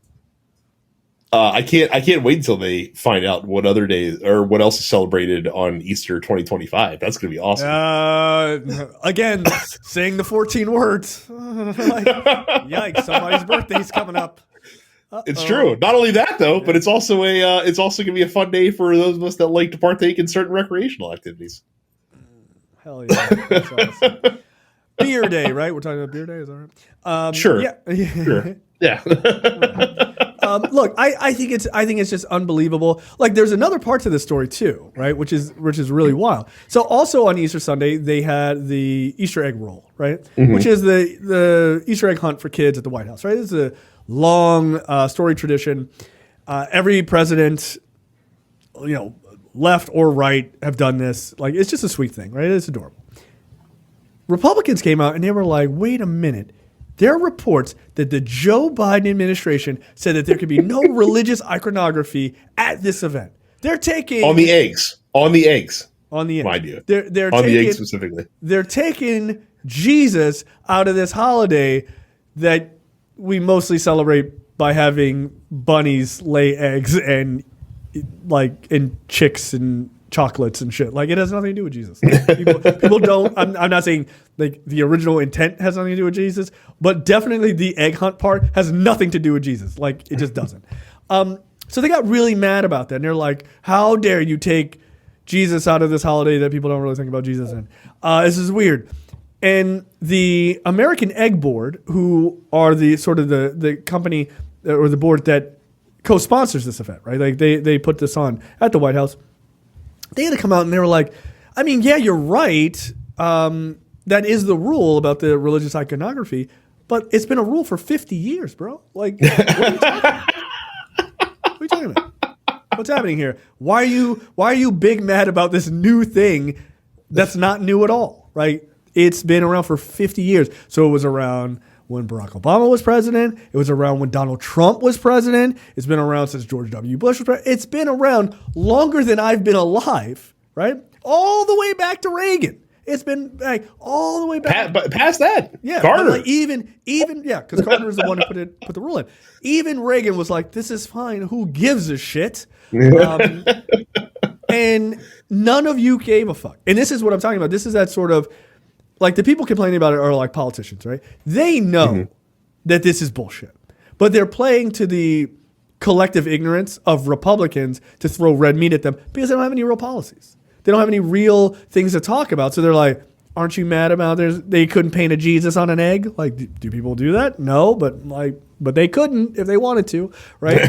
[SPEAKER 2] I can't wait until they find out what other days or what else is celebrated on Easter 2025. That's going to be awesome.
[SPEAKER 1] Again, saying the 14 words. Yikes! Somebody's birthday's coming up.
[SPEAKER 2] It's true. Not only that though, but it's also going to be a fun day for those of us that like to partake in certain recreational activities.
[SPEAKER 1] Hell yeah! That's awesome. Beer Day, right? We're talking about Beer Day. Is that right?
[SPEAKER 2] Sure.
[SPEAKER 1] Yeah.
[SPEAKER 2] Sure. Yeah.
[SPEAKER 1] Look, I think it's just unbelievable. Like, there's another part to this story too, right? Which is really wild. So also on Easter Sunday, they had the Easter egg roll, right? Mm-hmm. Which is the Easter egg hunt for kids at the White House, right? It's a long story tradition. Every president, left or right, have done this. Like, it's just a sweet thing, right? It's adorable. Republicans came out and they were like, wait a minute. There are reports that the Joe Biden administration said that there could be no religious iconography at this event. They're taking
[SPEAKER 2] on the eggs.
[SPEAKER 1] Mind
[SPEAKER 2] you,
[SPEAKER 1] they're
[SPEAKER 2] on
[SPEAKER 1] taking,
[SPEAKER 2] the eggs specifically.
[SPEAKER 1] They're taking Jesus out of this holiday that we mostly celebrate by having bunnies lay eggs and chicks and chocolates and shit. Like, it has nothing to do with Jesus. People don't. I'm not saying like the original intent has nothing to do with Jesus, but definitely the egg hunt part has nothing to do with Jesus. Like, it just doesn't. So they got really mad about that, and they're like, "How dare you take Jesus out of this holiday that people don't really think about Jesus in? This is weird." And the American Egg Board, who are the sort of the company or the board that co-sponsors this event, right? Like they put this on at the White House. They had to come out and they were like, I mean, yeah, you're right. that is the rule about the religious iconography, but it's been a rule for 50 years, bro. Like, what are you talking about? What's happening here? Why are you big mad about this new thing that's not new at all, right? It's been around for 50 years. So it was around when Barack Obama was president. It was around when Donald Trump was president. It's been around since George W. Bush was president. It's been around longer than I've been alive, right? All the way back to Reagan. It's been like all the way back.
[SPEAKER 2] Past that.
[SPEAKER 1] Yeah.
[SPEAKER 2] Carter.
[SPEAKER 1] Like even because Carter is the one who put the rule in. Even Reagan was like, this is fine. Who gives a shit? And none of you gave a fuck. And this is what I'm talking about. This is that sort of, like, the people complaining about it are like politicians, right? They know that this is bullshit. But they're playing to the collective ignorance of Republicans to throw red meat at them because they don't have any real policies. They don't have any real things to talk about. So they're like, aren't you mad about they couldn't paint a Jesus on an egg? Like, do people do that? No, but they couldn't if they wanted to, right?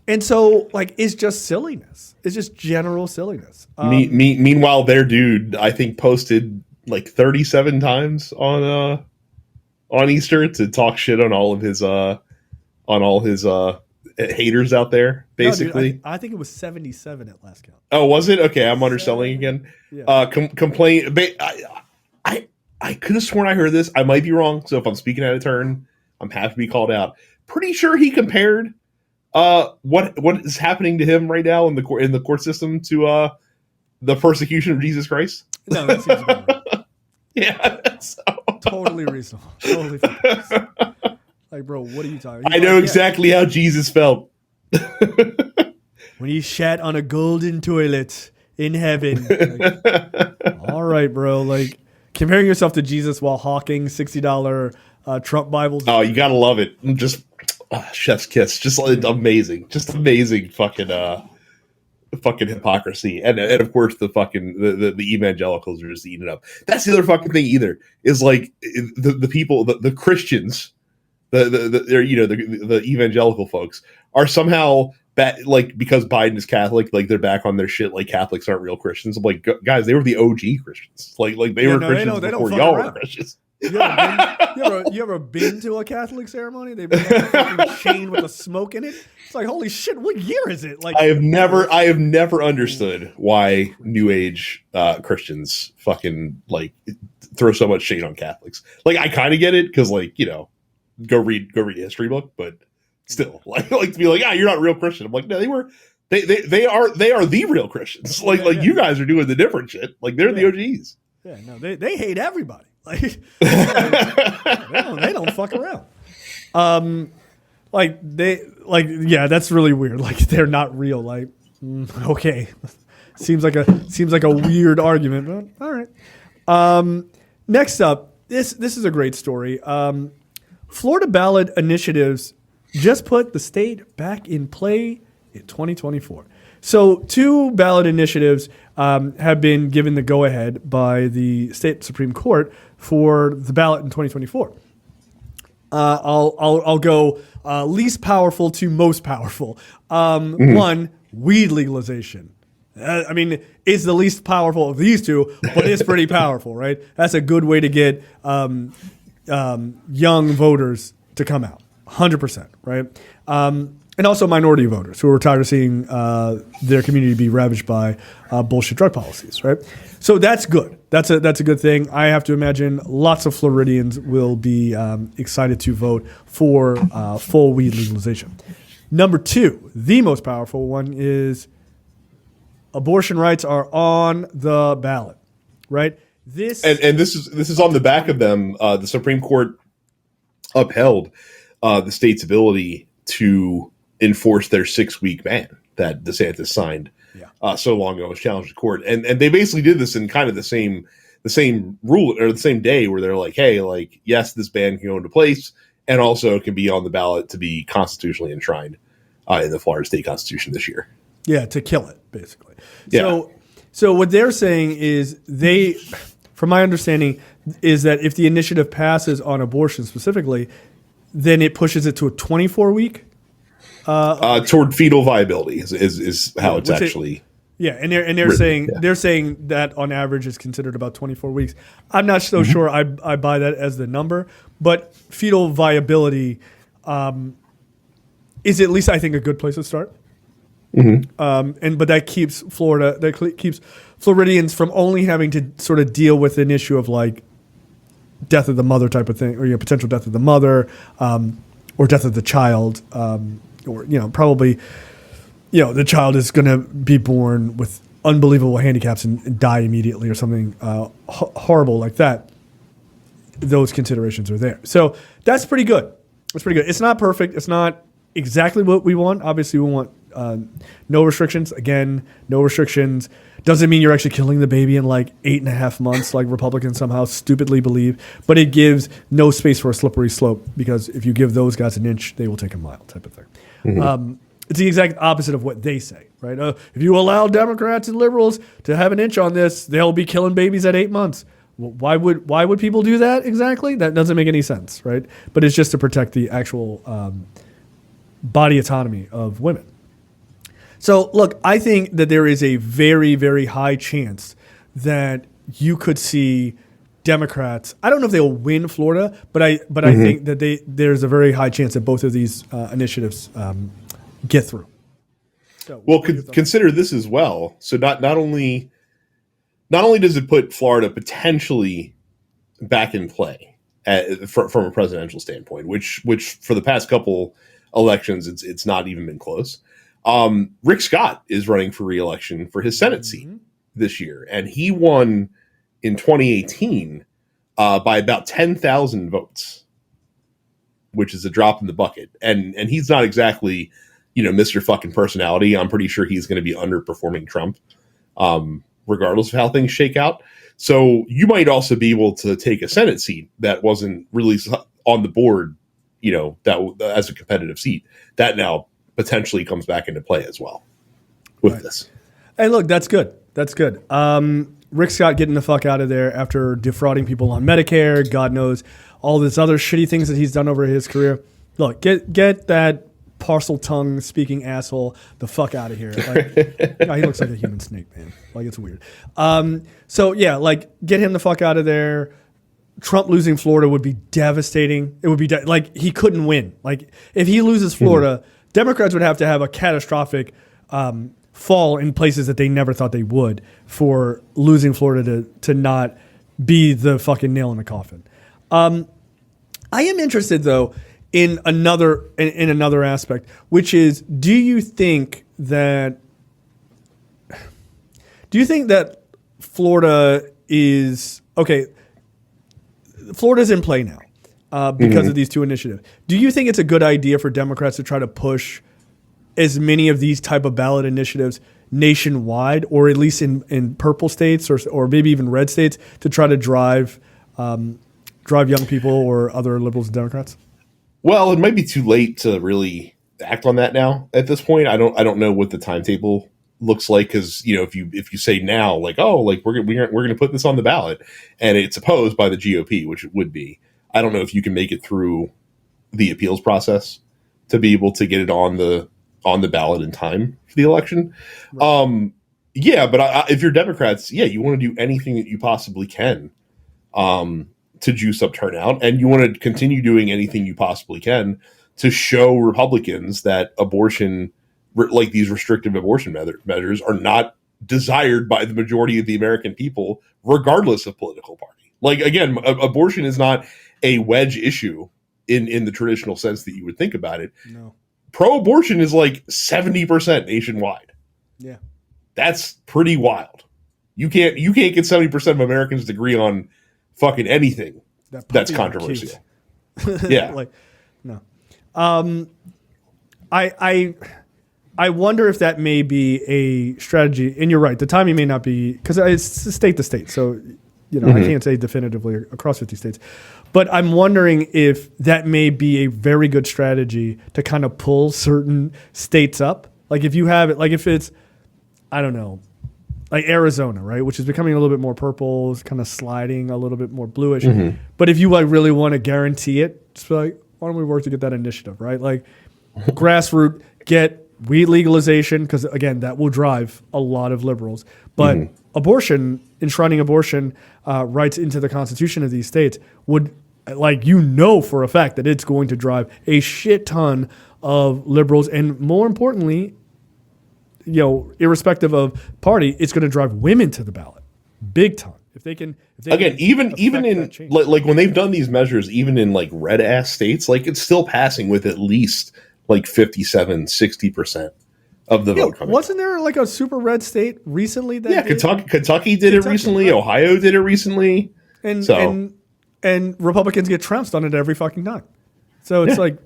[SPEAKER 1] and so, like, it's just silliness. It's just general silliness.
[SPEAKER 2] Meanwhile, their dude, I think, posted like 37 times on Easter to talk shit on all his haters out there, basically.
[SPEAKER 1] No, dude, I think it was 77 at last count.
[SPEAKER 2] Oh, was it? Okay, I'm underselling again.
[SPEAKER 1] Yeah.
[SPEAKER 2] Complain. I could have sworn I heard this. I might be wrong. So if I'm speaking out of turn, I'm happy to be called out. Pretty sure he compared what is happening to him right now in the court system to the persecution of Jesus Christ.
[SPEAKER 1] No, that seems about right.
[SPEAKER 2] Yeah, so.
[SPEAKER 1] Totally reasonable. Totally fine. Like, bro, what are you talking about?
[SPEAKER 2] I know exactly how Jesus felt.
[SPEAKER 1] When he shat on a golden toilet in heaven. Like, all right, bro. Like, comparing yourself to Jesus while hawking $60 Trump Bibles.
[SPEAKER 2] Oh, you gotta love it. Just chef's kiss. Just amazing. Just amazing fucking hypocrisy. And of course the evangelicals are just eating it up. That's the other fucking thing either. Is like the people, the Christians, the evangelical folks are somehow like, because Biden is Catholic, like they're back on their shit. Like Catholics aren't real Christians. I'm like, guys, they were the OG Christians. Like they were Christians before y'all were Christians.
[SPEAKER 1] You ever been to a Catholic ceremony? They bring like a fucking chain with a smoke in it. It's like, holy shit, what year is it? Like, I have
[SPEAKER 2] never understood why New Age Christians fucking like throw so much shade on Catholics. Like, I kind of get it because, like, you know, go read a history book, but still, like to be like, you're not a real Christian. I'm like, no, they are the real Christians. Like you guys are doing the different shit. Like, they're the OGs.
[SPEAKER 1] Yeah, no, they hate everybody. Like, they don't fuck around. That's really weird. Like, they're not real. Like, okay, seems like a weird argument, but all right. Next up, this is a great story. Florida ballot initiatives just put the state back in play in 2024. So 2 ballot initiatives have been given the go-ahead by the state Supreme Court for the ballot in 2024. I'll go least powerful to most powerful. One, weed legalization. I mean, it's the least powerful of these two, but it's pretty powerful, right? That's a good way to get young voters to come out, 100%, right? And also minority voters who are tired of seeing their community be ravaged by bullshit drug policies, right? So that's good. That's a good thing. I have to imagine lots of Floridians will be excited to vote for full weed legalization. Number 2, the most powerful one, is abortion rights are on the ballot, right? This is on the back of them. The Supreme Court upheld the state's ability to enforce their 6-week ban that DeSantis signed so long ago, was challenged in court, and they basically did this in kind of the same rule, or the same day, where they're like, hey, like, yes, this ban can go into place, and also can be on the ballot to be constitutionally enshrined in the Florida state constitution this year. Yeah, to kill it, basically.
[SPEAKER 2] Yeah.
[SPEAKER 1] So what they're saying is from my understanding, is that if the initiative passes on abortion specifically, then it pushes it to a 24-week.
[SPEAKER 2] Toward fetal viability is how it's actually.
[SPEAKER 1] Yeah, and they're saying that on average is considered about 24 weeks. I'm not so sure I buy that as the number, but fetal viability is at least, I think, a good place to start. But that keeps Floridians from only having to sort of deal with an issue of like death of the mother type of thing, or potential death of the mother, or death of the child, or probably. The child is going to be born with unbelievable handicaps and die immediately or something horrible like that. Those considerations are there. So that's pretty good. It's not perfect. It's not exactly what we want. Obviously, we want no restrictions. Again, no restrictions doesn't mean you're actually killing the baby in like 8.5 months like Republicans somehow stupidly believe. But it gives no space for a slippery slope, because if you give those guys an inch, they will take a mile type of thing. It's the exact opposite of what they say, right? If you allow Democrats and liberals to have an inch on this, they'll be killing babies at 8 months. Well, why would people do that exactly? That doesn't make any sense, right? But it's just to protect the actual body autonomy of women. So, look, I think that there is a very, very high chance that you could see Democrats. I don't know if they'll win Florida, but I think that there's a very high chance that both of these initiatives get through. So,
[SPEAKER 2] well, consider this as well. So not only does it put Florida potentially back in play from a presidential standpoint, which for the past couple elections it's not even been close. Rick Scott is running for re-election for his Senate seat this year, and he won in 2018 by about 10,000 votes, which is a drop in the bucket. And he's not exactly Mr. fucking personality. I'm pretty sure he's going to be underperforming Trump, regardless of how things shake out. So you might also be able to take a Senate seat that wasn't really on the board, that as a competitive seat, that now potentially comes back into play as well with this.
[SPEAKER 1] And look, that's good. Rick Scott getting the fuck out of there after defrauding people on Medicare, God knows all this other shitty things that he's done over his career. Look, get that parcel tongue speaking asshole the fuck out of here. Like, he looks like a human snake, man. Like, it's weird. So yeah, like, get him the fuck out of there. Trump losing Florida would be devastating. It would be like he couldn't win. Like, if he loses Florida, Democrats would have to have a catastrophic fall in places that they never thought they would for losing Florida to not be the fucking nail in the coffin. I am interested though in another aspect, which is, do you think that Florida is okay? Florida's in play now because of these two initiatives. Do you think it's a good idea for Democrats to try to push as many of these type of ballot initiatives nationwide, or at least in purple states or maybe even red states, to try to drive young people or other liberals and Democrats?
[SPEAKER 2] Well, it might be too late to really act on that now at this point. I don't know what the timetable looks like, because if you say now, like, oh, like we're going to put this on the ballot and it's opposed by the GOP, which it would be, I don't know if you can make it through the appeals process to be able to get it on the ballot in time for the election. Right. But if you're Democrats, you want to do anything that you possibly can to juice up turnout, and you want to continue doing anything you possibly can to show Republicans that abortion, like these restrictive abortion measures, are not desired by the majority of the American people, regardless of political party. Like, again, abortion is not a wedge issue in the traditional sense that you would think about it.
[SPEAKER 1] No.
[SPEAKER 2] Pro-abortion is like 70% nationwide.
[SPEAKER 1] Yeah. That's
[SPEAKER 2] pretty wild. You can't get 70% of Americans to agree on fucking anything that's controversial. Yeah.
[SPEAKER 1] Like, no. I wonder if that may be a strategy, and you're right, the timing may not be, because it's state to state, so I can't say definitively across 50 states, but I'm wondering if that may be a very good strategy to kind of pull certain states up. Like, if you have it, like if it's, I don't know, like Arizona, right, which is becoming a little bit more purple, is kind of sliding a little bit more bluish. But if you like really want to guarantee it, just be like, why don't we work to get that initiative, right? Like, grassroots, get weed legalization, because again, that will drive a lot of liberals. But abortion, enshrining abortion rights into the constitution of these states would, for a fact that it's going to drive a shit ton of liberals, and more importantly, irrespective of party, it's going to drive women to the ballot, big time. If they can
[SPEAKER 2] even in like when they've done these measures, even in like red ass states, like it's still passing with at least like 57-60% of the vote coming.
[SPEAKER 1] Wasn't there like a super red state recently that
[SPEAKER 2] Kentucky did it recently, right? Ohio did it recently.
[SPEAKER 1] And Republicans get trounced on it every fucking time. So it's like,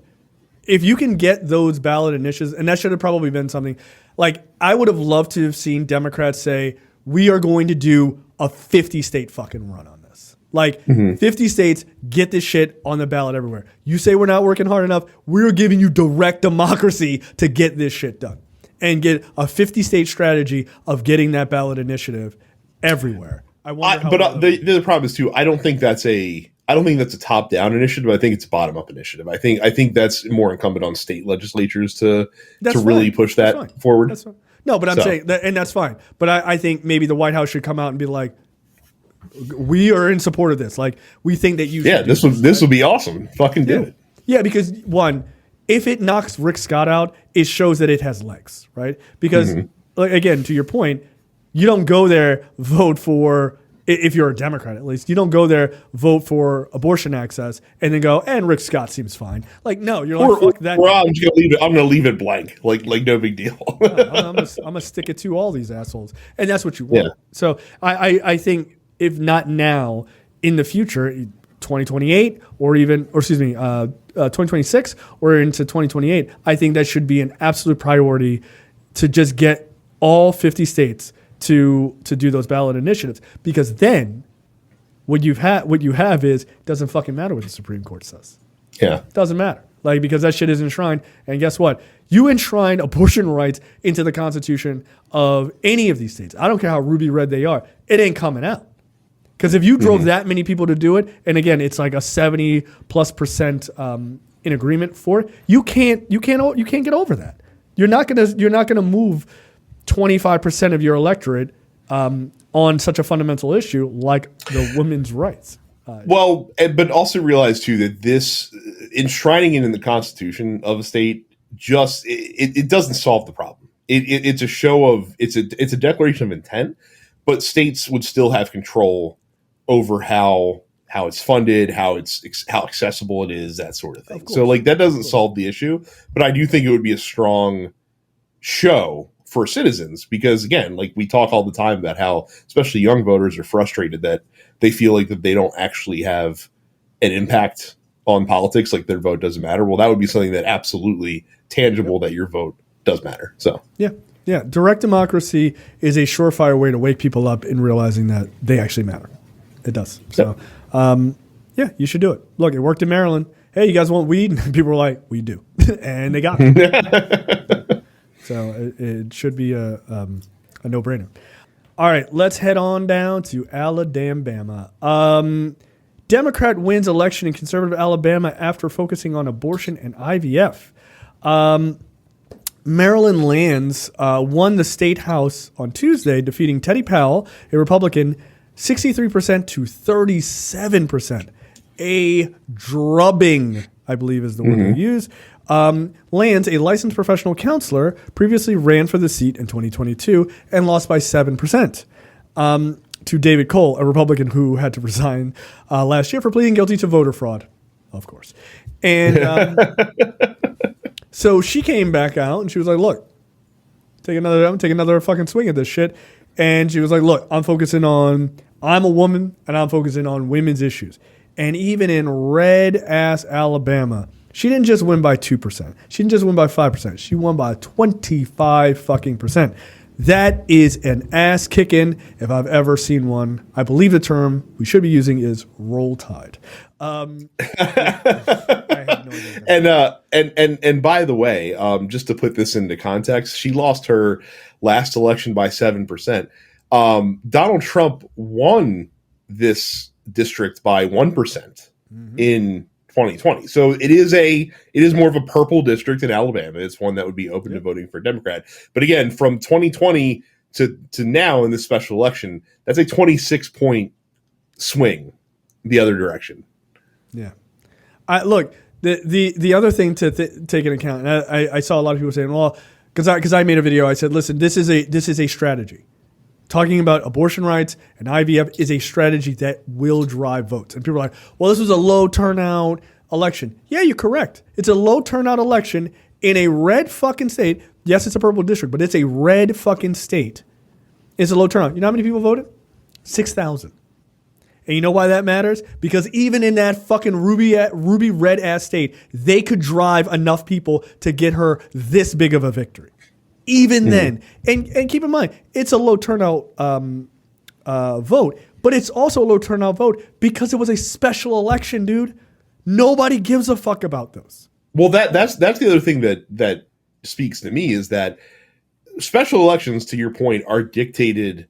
[SPEAKER 1] if you can get those ballot initiatives, and that should have probably been something like, I would have loved to have seen Democrats say, we are going to do a 50 state fucking run on this. Like 50 states, get this shit on the ballot everywhere. You say we're not working hard enough, we're giving you direct democracy to get this shit done. And get a 50 state strategy of getting that ballot initiative everywhere.
[SPEAKER 2] The other problem is too, I don't think that's a top down initiative. I think it's a bottom up initiative. I think that's more incumbent on state legislatures to really push that forward.
[SPEAKER 1] That's fine. No, but I'm saying that, and that's fine. But I think maybe the White House should come out and be like, we are in support of this. Like, we think that you should
[SPEAKER 2] this would be awesome. Fucking do it.
[SPEAKER 1] Yeah, because one, if it knocks Rick Scott out, it shows that it has legs, right? Because, again, to your point, you don't go there, vote for, if you're a Democrat at least, you don't go there, vote for abortion access, and then go, and Rick Scott seems fine. Like, no, you're like, fuck that.
[SPEAKER 2] Or I'm going to leave it blank. Like no big deal.
[SPEAKER 1] I'm going to stick it to all these assholes. And that's what you want. Yeah. So I think if not now, in the future, 2028 or 2026 or into 2028, I think that should be an absolute priority to just get all 50 states to do those ballot initiatives, because then what you have is, doesn't fucking matter what the Supreme Court says.
[SPEAKER 2] Yeah,
[SPEAKER 1] doesn't matter, like, because that shit is enshrined. And guess what? You enshrine abortion rights into the Constitution of any of these states. I don't care how ruby red they are. It ain't coming out. Because if you drove that many people to do it, and again, it's like a 70+% in agreement for it, you can't get over that. You're not gonna move 25% of your electorate on such a fundamental issue like the women's rights.
[SPEAKER 2] But also realize too that this enshrining it in the Constitution of a state it doesn't solve the problem. It's a show of it's a declaration of intent, but states would still have control over how it's funded, how accessible it is, that sort of thing. So like that doesn't solve the issue, but I do think it would be a strong show for citizens, because again, like we talk all the time about how especially young voters are frustrated that they feel like that they don't actually have an impact on politics, like their vote doesn't matter. Well, that would be something that absolutely tangible, that your vote does matter. So
[SPEAKER 1] yeah, direct democracy is a surefire way to wake people up in realizing that they actually matter. It does. So you should do it. Look, it worked in Maryland. Hey, you guys want weed? And people were like, we do. And they got it. So it should be a no-brainer. All right, let's head on down to Alabama. Democrat wins election in conservative Alabama after focusing on abortion and IVF. Maryland Lands won the state house on Tuesday, defeating Teddy Powell, a Republican, 63% to 37%. A drubbing, I believe is the word they use. Lands, a licensed professional counselor, previously ran for the seat in 2022 and lost by 7% to David Cole, a Republican who had to resign last year for pleading guilty to voter fraud, of course. And so she came back out and she was like, look, I'm gonna take another fucking swing at this shit. And she was like, look, I'm a woman and I'm focusing on women's issues. And even in red-ass Alabama, she didn't just win by 2%. She didn't just win by 5%. She won by 25 fucking percent. That is an ass kicking if I've ever seen one. I believe the term we should be using is roll tide. I have no idea.
[SPEAKER 2] And by the way, just to put this into context, she lost her last election by 7%. Donald Trump won this district by 1% in 2020. So it is more of a purple district in Alabama. It's one that would be open to voting for a Democrat. But again, from 2020 to now in this special election, that's a 26-point swing the other direction.
[SPEAKER 1] Yeah. Look, the other thing to take into account, and I saw a lot of people saying, well, because I made a video, I said, listen, this is a strategy. Talking about abortion rights and IVF is a strategy that will drive votes. And people are like, well, this was a low turnout election. Yeah, you're correct. It's a low turnout election in a red fucking state. Yes, it's a purple district, but it's a red fucking state. It's a low turnout. You know how many people voted? 6,000. And you know why that matters? Because even in that fucking ruby red ass state, they could drive enough people to get her this big of a victory. Even then, and keep in mind, it's a low turnout vote, but it's also a low turnout vote because it was a special election, dude. Nobody gives a fuck about those.
[SPEAKER 2] Well, that's the other thing that speaks to me is that special elections, to your point, are dictated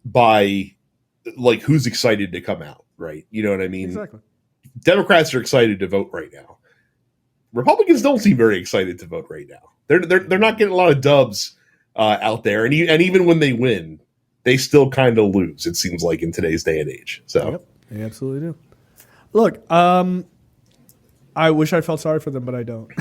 [SPEAKER 2] by like who's excited to come out, right? You know what I mean?
[SPEAKER 1] Exactly.
[SPEAKER 2] Democrats are excited to vote right now. Republicans don't seem very excited to vote right now. They're not getting a lot of dubs out there, and even when they win, they still kind of lose. It seems like in today's day and age. So,
[SPEAKER 1] yep, they absolutely do. Look, I wish I felt sorry for them, but I don't.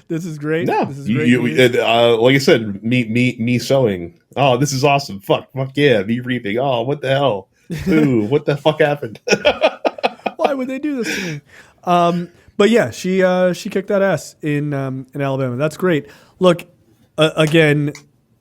[SPEAKER 1] This is great.
[SPEAKER 2] No,
[SPEAKER 1] this is great.
[SPEAKER 2] Like I said, me sowing. Oh, this is awesome. Fuck yeah, me reaping. Oh, what the hell? Ooh, what the fuck happened?
[SPEAKER 1] Why would they do this to me? But yeah, she kicked that ass in Alabama. That's great. Look, again,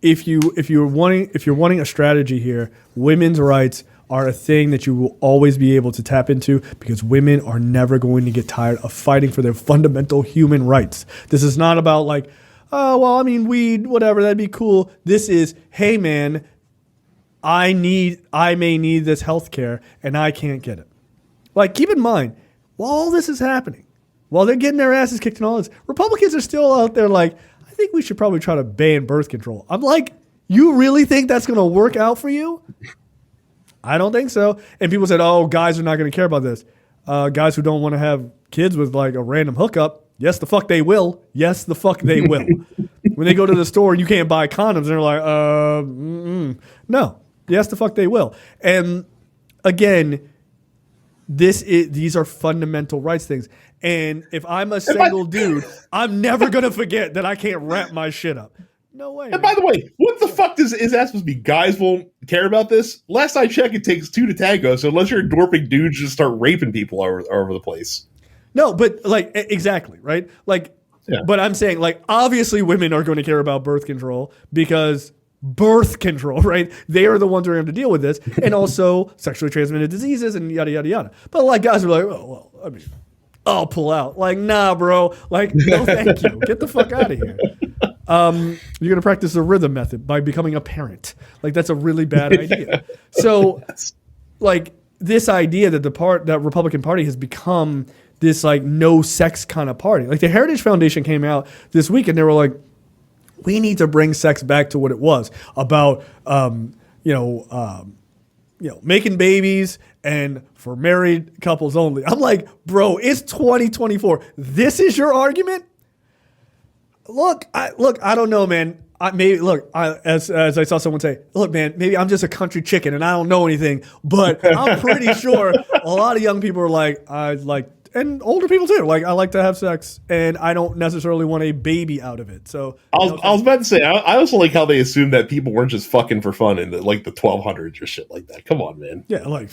[SPEAKER 1] if you're wanting a strategy here, women's rights are a thing that you will always be able to tap into because women are never going to get tired of fighting for their fundamental human rights. This is not about like, oh well, I mean, weed, whatever, that'd be cool. This is, hey man, I may need this health care and I can't get it. Like, keep in mind, while all this is happening, while they're getting their asses kicked and all this, Republicans are still out there like, I think we should probably try to ban birth control. I'm like, you really think that's going to work out for you? I don't think so. And people said, oh, guys are not going to care about this. Guys who don't want to have kids with like a random hookup, yes, the fuck they will. Yes, the fuck they will. When they go to the store and you can't buy condoms, they're like, no. Yes, the fuck they will. And again, these are fundamental rights things. And if I'm a single dude, I'm never going to forget that I can't wrap my shit up. No way.
[SPEAKER 2] And by the way, what the fuck is that supposed to be? Guys won't care about this? Last I checked, it takes two to tango. So unless you're a dwarfing dude, just start raping people all over the place.
[SPEAKER 1] No, but like, exactly, right? Like, yeah. But I'm saying, like, obviously women are going to care about birth control because birth control, right? They are the ones who are going to deal with this. And also sexually transmitted diseases and yada, yada, yada. But like, guys are like, oh, well, I mean, I'll pull out. Like, nah, bro. Like, no, thank you. Get the fuck out of here. You're going to practice the rhythm method by becoming a parent. Like, that's a really bad idea. So, like, this idea that that Republican Party has become this, like, no sex kind of party. Like, the Heritage Foundation came out this week and they were like, we need to bring sex back to what it was about, making babies and for married couples only. I'm like, bro, it's 2024. This is your argument? Look, I don't know, man. As I saw someone say, look, man, maybe I'm just a country chicken and I don't know anything, but I'm pretty sure a lot of young people are like, and older people too. Like, I like to have sex, and I don't necessarily want a baby out of it. So
[SPEAKER 2] I was about to say, I also like how they assumed that people weren't just fucking for fun in the 1200s or shit like that. Come on, man.
[SPEAKER 1] Yeah, like,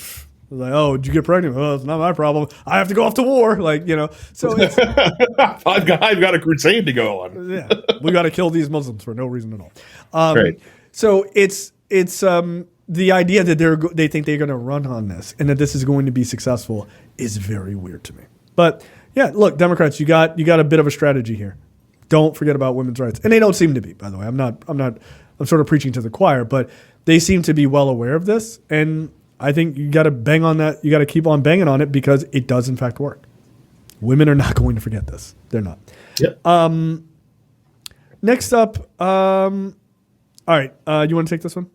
[SPEAKER 1] oh, did you get pregnant? Well, it's not my problem. I have to go off to war. Like, so it's,
[SPEAKER 2] I've got a crusade to go on.
[SPEAKER 1] Yeah, we got to kill these Muslims for no reason at all. Right. So it's the idea that they think they're going to run on this and that this is going to be successful is very weird to me. But yeah, look, Democrats, you got a bit of a strategy here. Don't forget about women's rights, and they don't seem to be. By the way, I'm sort of preaching to the choir, but they seem to be well aware of this, and I think you got to bang on that. You got to keep on banging on it because it does in fact work. Women are not going to forget this. They're not.
[SPEAKER 2] Yep.
[SPEAKER 1] Next up, all right. You want to take this one?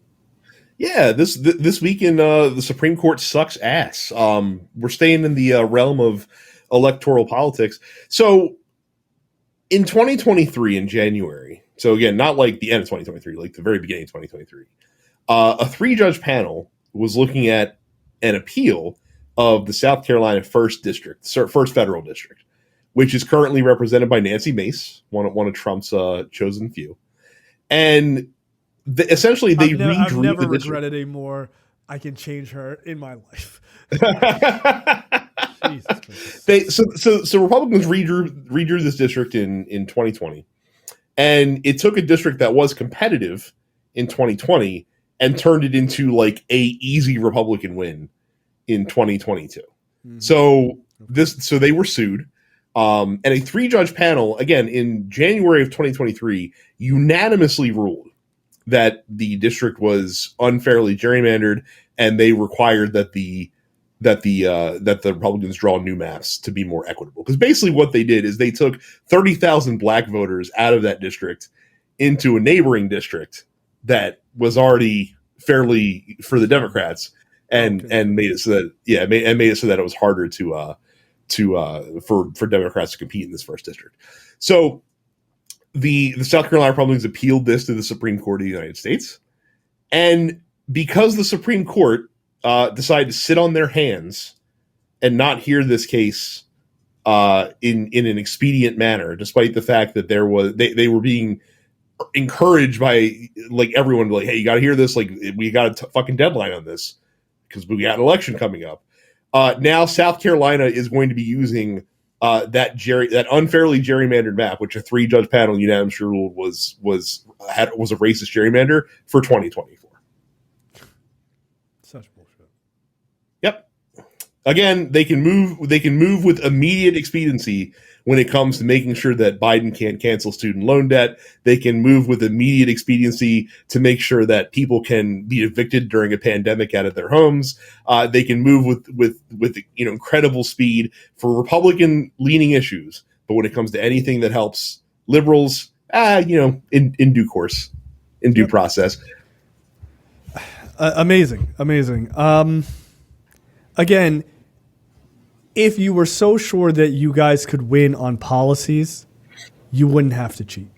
[SPEAKER 2] Yeah, this weekend, the Supreme Court sucks ass. We're staying in the realm of electoral politics. So in 2023, in January, so again, not like the end of 2023, like the very beginning of 2023, a 3-judge panel was looking at an appeal of the South Carolina First Federal District, which is currently represented by Nancy Mace, one of Trump's chosen few. And essentially, they redrew
[SPEAKER 1] I've never
[SPEAKER 2] the district.
[SPEAKER 1] regretted a more I can change her in my life.
[SPEAKER 2] So Republicans redrew this district in 2020, and it took a district that was competitive in 2020 and turned it into like a easy Republican win in 2022. Mm-hmm. So they were sued. And a 3-judge panel, again, in January of 2023, unanimously ruled that the district was unfairly gerrymandered, and they required that the Republicans draw new maps to be more equitable. Because basically what they did is they took 30,000 black voters out of that district into a neighboring district that was already fairly for the Democrats, and made it so that it was harder for Democrats to compete in this first district. So the South Carolina Republicans appealed this to the Supreme Court of the United States, and because the Supreme Court decided to sit on their hands and not hear this case in an expedient manner, despite the fact that they were being encouraged by like everyone to be like, hey, you got to hear this, like we got a fucking deadline on this because we got an election coming up. Now South Carolina is going to be using that unfairly gerrymandered map, which a 3-judge panel unanimously ruled was a racist gerrymander for 2024.
[SPEAKER 1] Such bullshit.
[SPEAKER 2] Yep. Again, they can move with immediate expediency when it comes to making sure that Biden can't cancel student loan debt. They can move with immediate expediency to make sure that people can be evicted during a pandemic out of their homes. They can move with incredible speed for Republican leaning issues. But when it comes to anything that helps liberals, in due course, in due process.
[SPEAKER 1] Amazing. Again, if you were so sure that you guys could win on policies, you wouldn't have to cheat.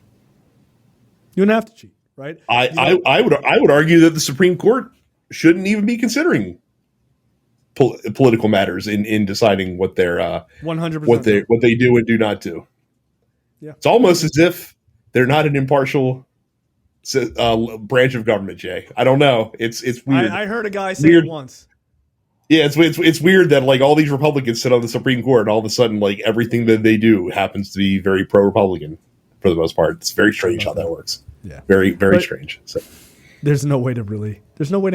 [SPEAKER 1] You wouldn't have to cheat, right?
[SPEAKER 2] I would argue that the Supreme Court shouldn't even be considering political matters in deciding what their 100% what they do and do not do. Yeah, it's almost as if they're not an impartial branch of government. Jay, I don't know. It's weird.
[SPEAKER 1] I heard a guy say it once.
[SPEAKER 2] Yeah, it's weird that like all these Republicans sit on the Supreme Court, and all of a sudden like everything that they do happens to be very pro-Republican for the most part. It's very strange how that works. Yeah, very strange. So
[SPEAKER 1] there's no way to answer that. Really,
[SPEAKER 2] there's no way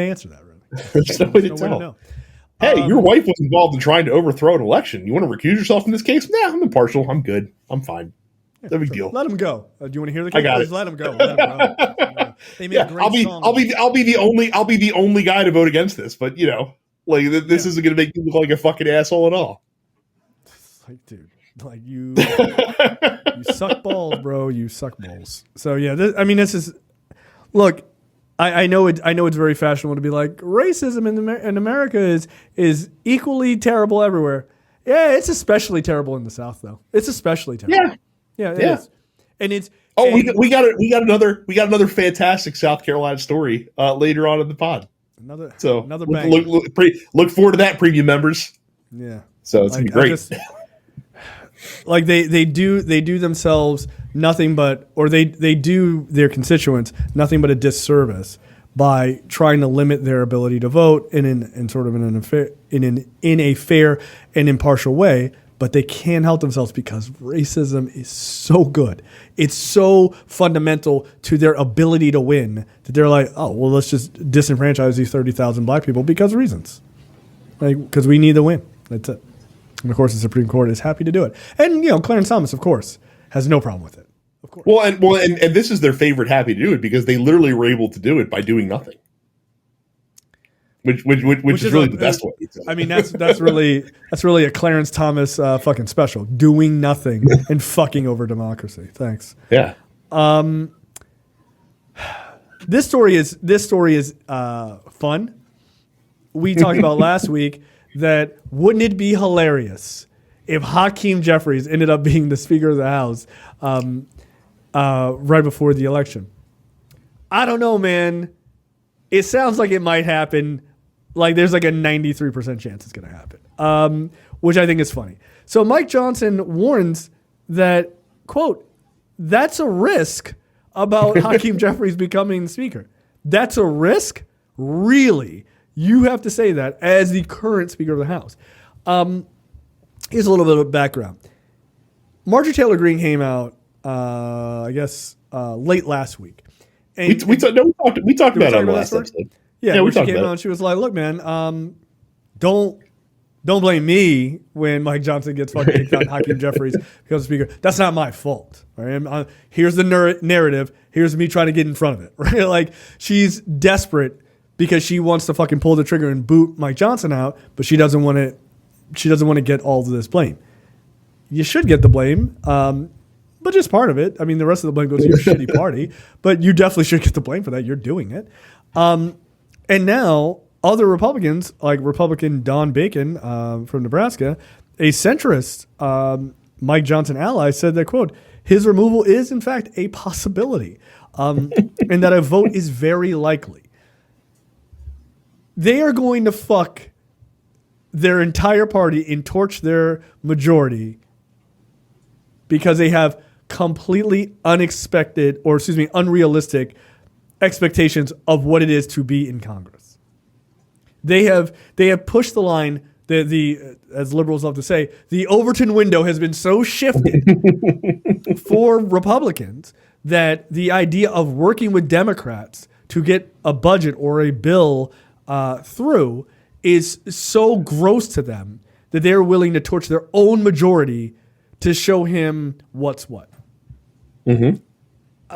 [SPEAKER 2] to tell. Hey, your wife was involved in trying to overthrow an election. You want to recuse yourself in this case? Nah, I'm impartial. I'm good. I'm fine. No big deal.
[SPEAKER 1] Let him go. Do you want to hear the case?
[SPEAKER 2] I got it.
[SPEAKER 1] Let him go. They made a great song.
[SPEAKER 2] I'll be the only guy to vote against this. But like this isn't going to make you look like a fucking asshole at all.
[SPEAKER 1] Like, dude, like you suck balls, bro. You suck balls. So yeah, this is. Look, I know it's very fashionable to be like racism in America is equally terrible everywhere. Yeah, it's especially terrible in the South, though. It's especially terrible. Yeah, it is. And it's
[SPEAKER 2] we got another fantastic South Carolina story later on in the pod. Another bang. Look forward to that, preview members.
[SPEAKER 1] Yeah.
[SPEAKER 2] So it's gonna be great.
[SPEAKER 1] Like they do themselves nothing but, or they do their constituents nothing but a disservice by trying to limit their ability to vote in a fair and impartial way. But they can't help themselves because racism is so good. It's so fundamental to their ability to win that they're like, oh, well, let's just disenfranchise these 30,000 black people because of reasons. Like, because we need the win. That's it. And, of course, the Supreme Court is happy to do it. And, Clarence Thomas, of course, has no problem with it. Of course.
[SPEAKER 2] Well, and this is their favorite happy to do it because they literally were able to do it by doing nothing. Which is really the best way.
[SPEAKER 1] I mean, that's really a Clarence Thomas fucking special. Doing nothing and fucking over democracy. Thanks.
[SPEAKER 2] Yeah.
[SPEAKER 1] This story is fun. We talked about last week that wouldn't it be hilarious if Hakeem Jeffries ended up being the Speaker of the House right before the election. I don't know, man. It sounds like it might happen. Like there's like a 93% chance it's going to happen, which I think is funny. So Mike Johnson warns that, quote, that's a risk about Hakeem Jeffries becoming Speaker. That's a risk? Really? You have to say that as the current Speaker of the House. Here's a little bit of background. Marjorie Taylor Greene came out, late last week. And
[SPEAKER 2] we talked about it on the last episode.
[SPEAKER 1] Yeah, we talked about it. Out and she was like, look, man, don't blame me when Mike Johnson gets fucking kicked out and Hakeem Jeffries becomes Speaker. That's not my fault. Right? Here's the narrative. Here's me trying to get in front of it. Right? Like she's desperate because she wants to fucking pull the trigger and boot Mike Johnson out, but she doesn't want to. She doesn't want to get all of this blame. You should get the blame, but just part of it. I mean, the rest of the blame goes to your shitty party, but you definitely should get the blame for that. You're doing it. And now other Republicans, like Republican Don Bacon from Nebraska, a centrist Mike Johnson ally, said that, quote, his removal is, in fact, a possibility and that a vote is very likely. They are going to fuck their entire party and torch their majority because they have completely unrealistic expectations of what it is to be in Congress. They have pushed the line. The as liberals love to say, the Overton window has been so shifted for Republicans that the idea of working with Democrats to get a budget or a bill through is so gross to them that they're willing to torch their own majority to show him what's what.
[SPEAKER 2] Mm-hmm.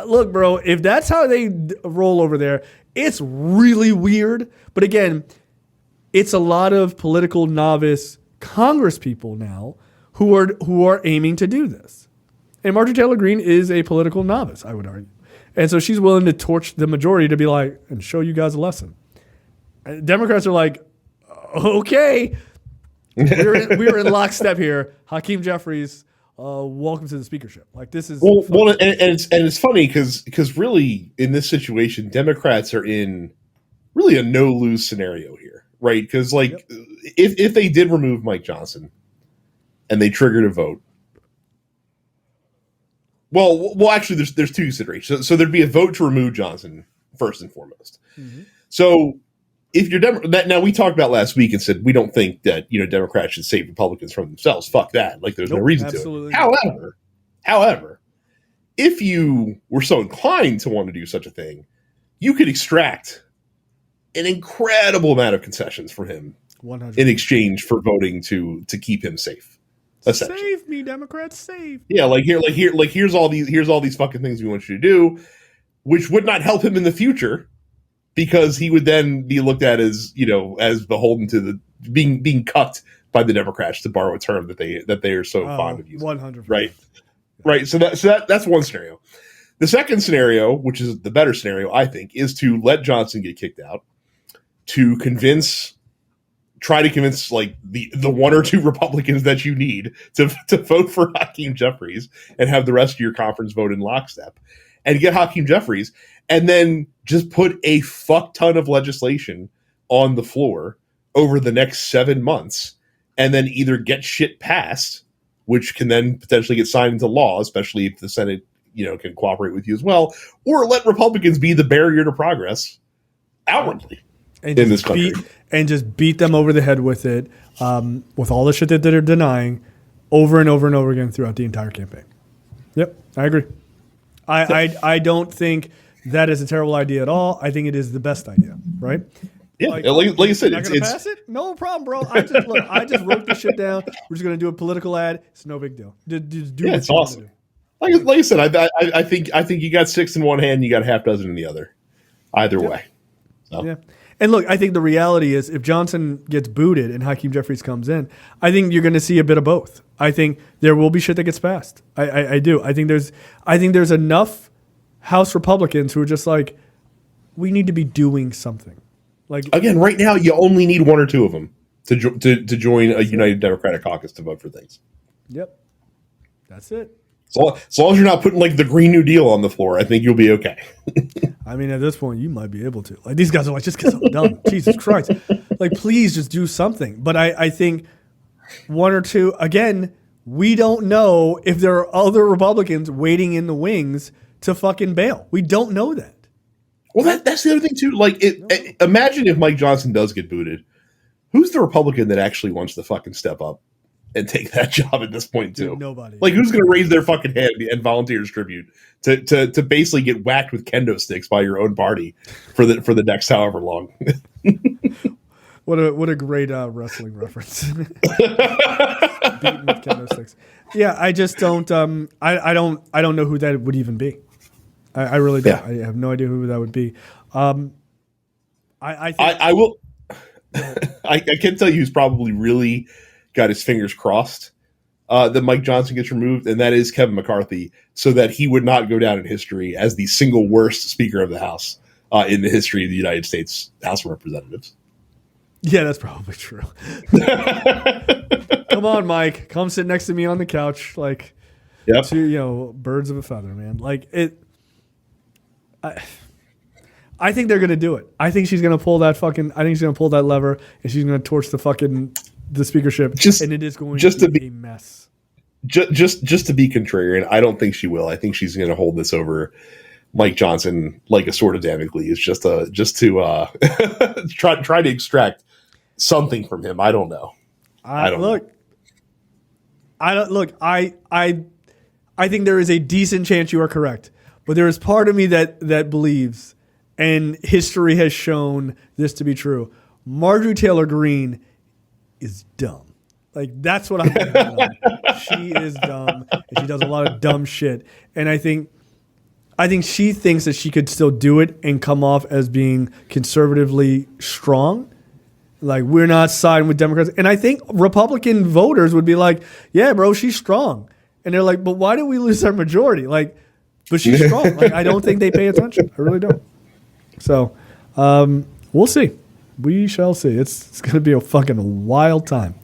[SPEAKER 1] Look, bro, if that's how they roll over there, it's really weird. But again, it's a lot of political novice Congress people now who are aiming to do this. And Marjorie Taylor Greene is a political novice, I would argue. And so she's willing to torch the majority to be like, and show you guys a lesson. And Democrats are like, okay, we're in lockstep here. Hakeem Jeffries, welcome to the speakership. Like this is
[SPEAKER 2] and it's funny because really in this situation, Democrats are in really a no lose scenario here, right? Because if they did remove Mike Johnson and they triggered a vote, well, actually, there's two considerations. So there'd be a vote to remove Johnson first and foremost. Mm-hmm. So if you're now we talked about last week and said we don't think that Democrats should save Republicans from themselves. Fuck that. Like there's no reason to it. However, if you were so inclined to want to do such a thing, you could extract an incredible amount of concessions from him 100%. In exchange for voting to keep him safe.
[SPEAKER 1] Save me, Democrats, save.
[SPEAKER 2] Yeah, here's all these fucking things we want you to do, which would not help him in the future. Because he would then be looked at as beholden to the being cucked by the Democrats, to borrow a term that they are so fond of using.
[SPEAKER 1] 100%.
[SPEAKER 2] Right. So that's one scenario. The second scenario, which is the better scenario, I think, is to let Johnson get kicked out, to try to convince like the one or two Republicans that you need to vote for Hakeem Jeffries and have the rest of your conference vote in lockstep, and get Hakeem Jeffries. And then just put a fuck ton of legislation on the floor over the next 7 months, and then either get shit passed, which can then potentially get signed into law, especially if the Senate, can cooperate with you as well, or let Republicans be the barrier to progress outwardly in this country.
[SPEAKER 1] And just beat them over the head with it, with all the shit that they're denying over and over and over again throughout the entire campaign. Yep, I agree. I don't think that is a terrible idea at all. I think it is the best idea, right?
[SPEAKER 2] Yeah, like I said,
[SPEAKER 1] it's pass it. No problem, bro. I just wrote this shit down. We're just gonna do a political ad. It's no big deal. Just do
[SPEAKER 2] it's awesome. Like I said, I think you got 6 in one hand, you got a half dozen in the other. Either way. So.
[SPEAKER 1] Yeah. And look, I think the reality is if Johnson gets booted and Hakeem Jeffries comes in, I think you're going to see a bit of both. I think there will be shit that gets passed. I do. I think there's enough House Republicans who are just like, we need to be doing something. Like
[SPEAKER 2] again, right now you only need one or two of them to join a United Democratic Caucus to vote for things.
[SPEAKER 1] Yep. That's it.
[SPEAKER 2] So as long as you're not putting like the Green New Deal on the floor, I think you'll be okay.
[SPEAKER 1] I mean, at this point, you might be able to. Like, these guys are like, just get something done. Jesus Christ. Like, please just do something. But I think one or two, again, we don't know if there are other Republicans waiting in the wings to fucking bail. We don't know that.
[SPEAKER 2] Well, that's the other thing, too. Like, imagine if Mike Johnson does get booted. Who's the Republican that actually wants to fucking step up and take that job at this point, too?
[SPEAKER 1] Dude, nobody.
[SPEAKER 2] Like, who's going to raise their fucking hand and volunteer as tribute to basically get whacked with kendo sticks by your own party for the next however long?
[SPEAKER 1] What a great wrestling reference. Beaten with kendo sticks. Yeah, I just don't. I don't know who that would even be. I really don't. Yeah. I have no idea who that would be. I
[SPEAKER 2] will. I can tell you who's probably really got his fingers crossed that Mike Johnson gets removed, and that is Kevin McCarthy, so that he would not go down in history as the single worst Speaker of the House in the history of the United States House of Representatives.
[SPEAKER 1] Yeah, that's probably true. Come on, Mike. Come sit next to me on the couch. Like,
[SPEAKER 2] yep.
[SPEAKER 1] Two, birds of a feather, man. Like, it. I think they're going to do it. I think she's going to pull that lever, and she's going to torch the speakership, and it is going to be a mess.
[SPEAKER 2] Just to be contrarian, I don't think she will. I think she's going to hold this over Mike Johnson like a sword of Damocles, just to try to extract something from him. I don't know. I think there is a decent chance you are correct, but there is part of me that believes, and history has shown this to be true, Marjorie Taylor Greene is dumb. Like, that's what I'm thinking on. She is dumb, and she does a lot of dumb shit. And I think she thinks that she could still do it and come off as being conservatively strong. Like, we're not siding with Democrats. And I think Republican voters would be like, yeah, bro, she's strong. And they're like, but why did we lose our majority? Like, but she's strong. Like, I don't think they pay attention. I really don't. So, we'll see. We shall see. It's going to be a fucking wild time.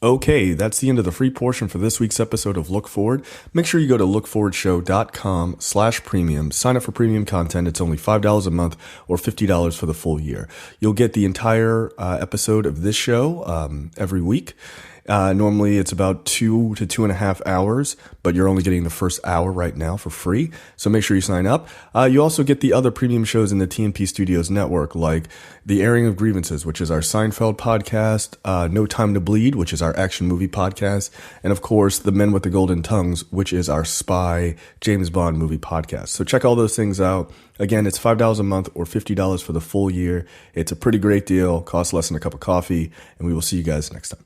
[SPEAKER 2] Okay, that's the end of the free portion for this week's episode of Look Forward. Make sure you go to lookforwardshow.com/premium. Sign up for premium content. It's only $5 a month or $50 for the full year. You'll get the entire episode of this show every week. Normally it's about 2 to 2.5 hours, but you're only getting the first hour right now for free. So make sure you sign up. You also get the other premium shows in the TNP Studios network, like The Airing of Grievances, which is our Seinfeld podcast, No Time to Bleed, which is our action movie podcast, and of course, The Men with the Golden Tongues, which is our spy James Bond movie podcast. So check all those things out. Again, it's $5 a month or $50 for the full year. It's a pretty great deal, costs less than a cup of coffee, and we will see you guys next time.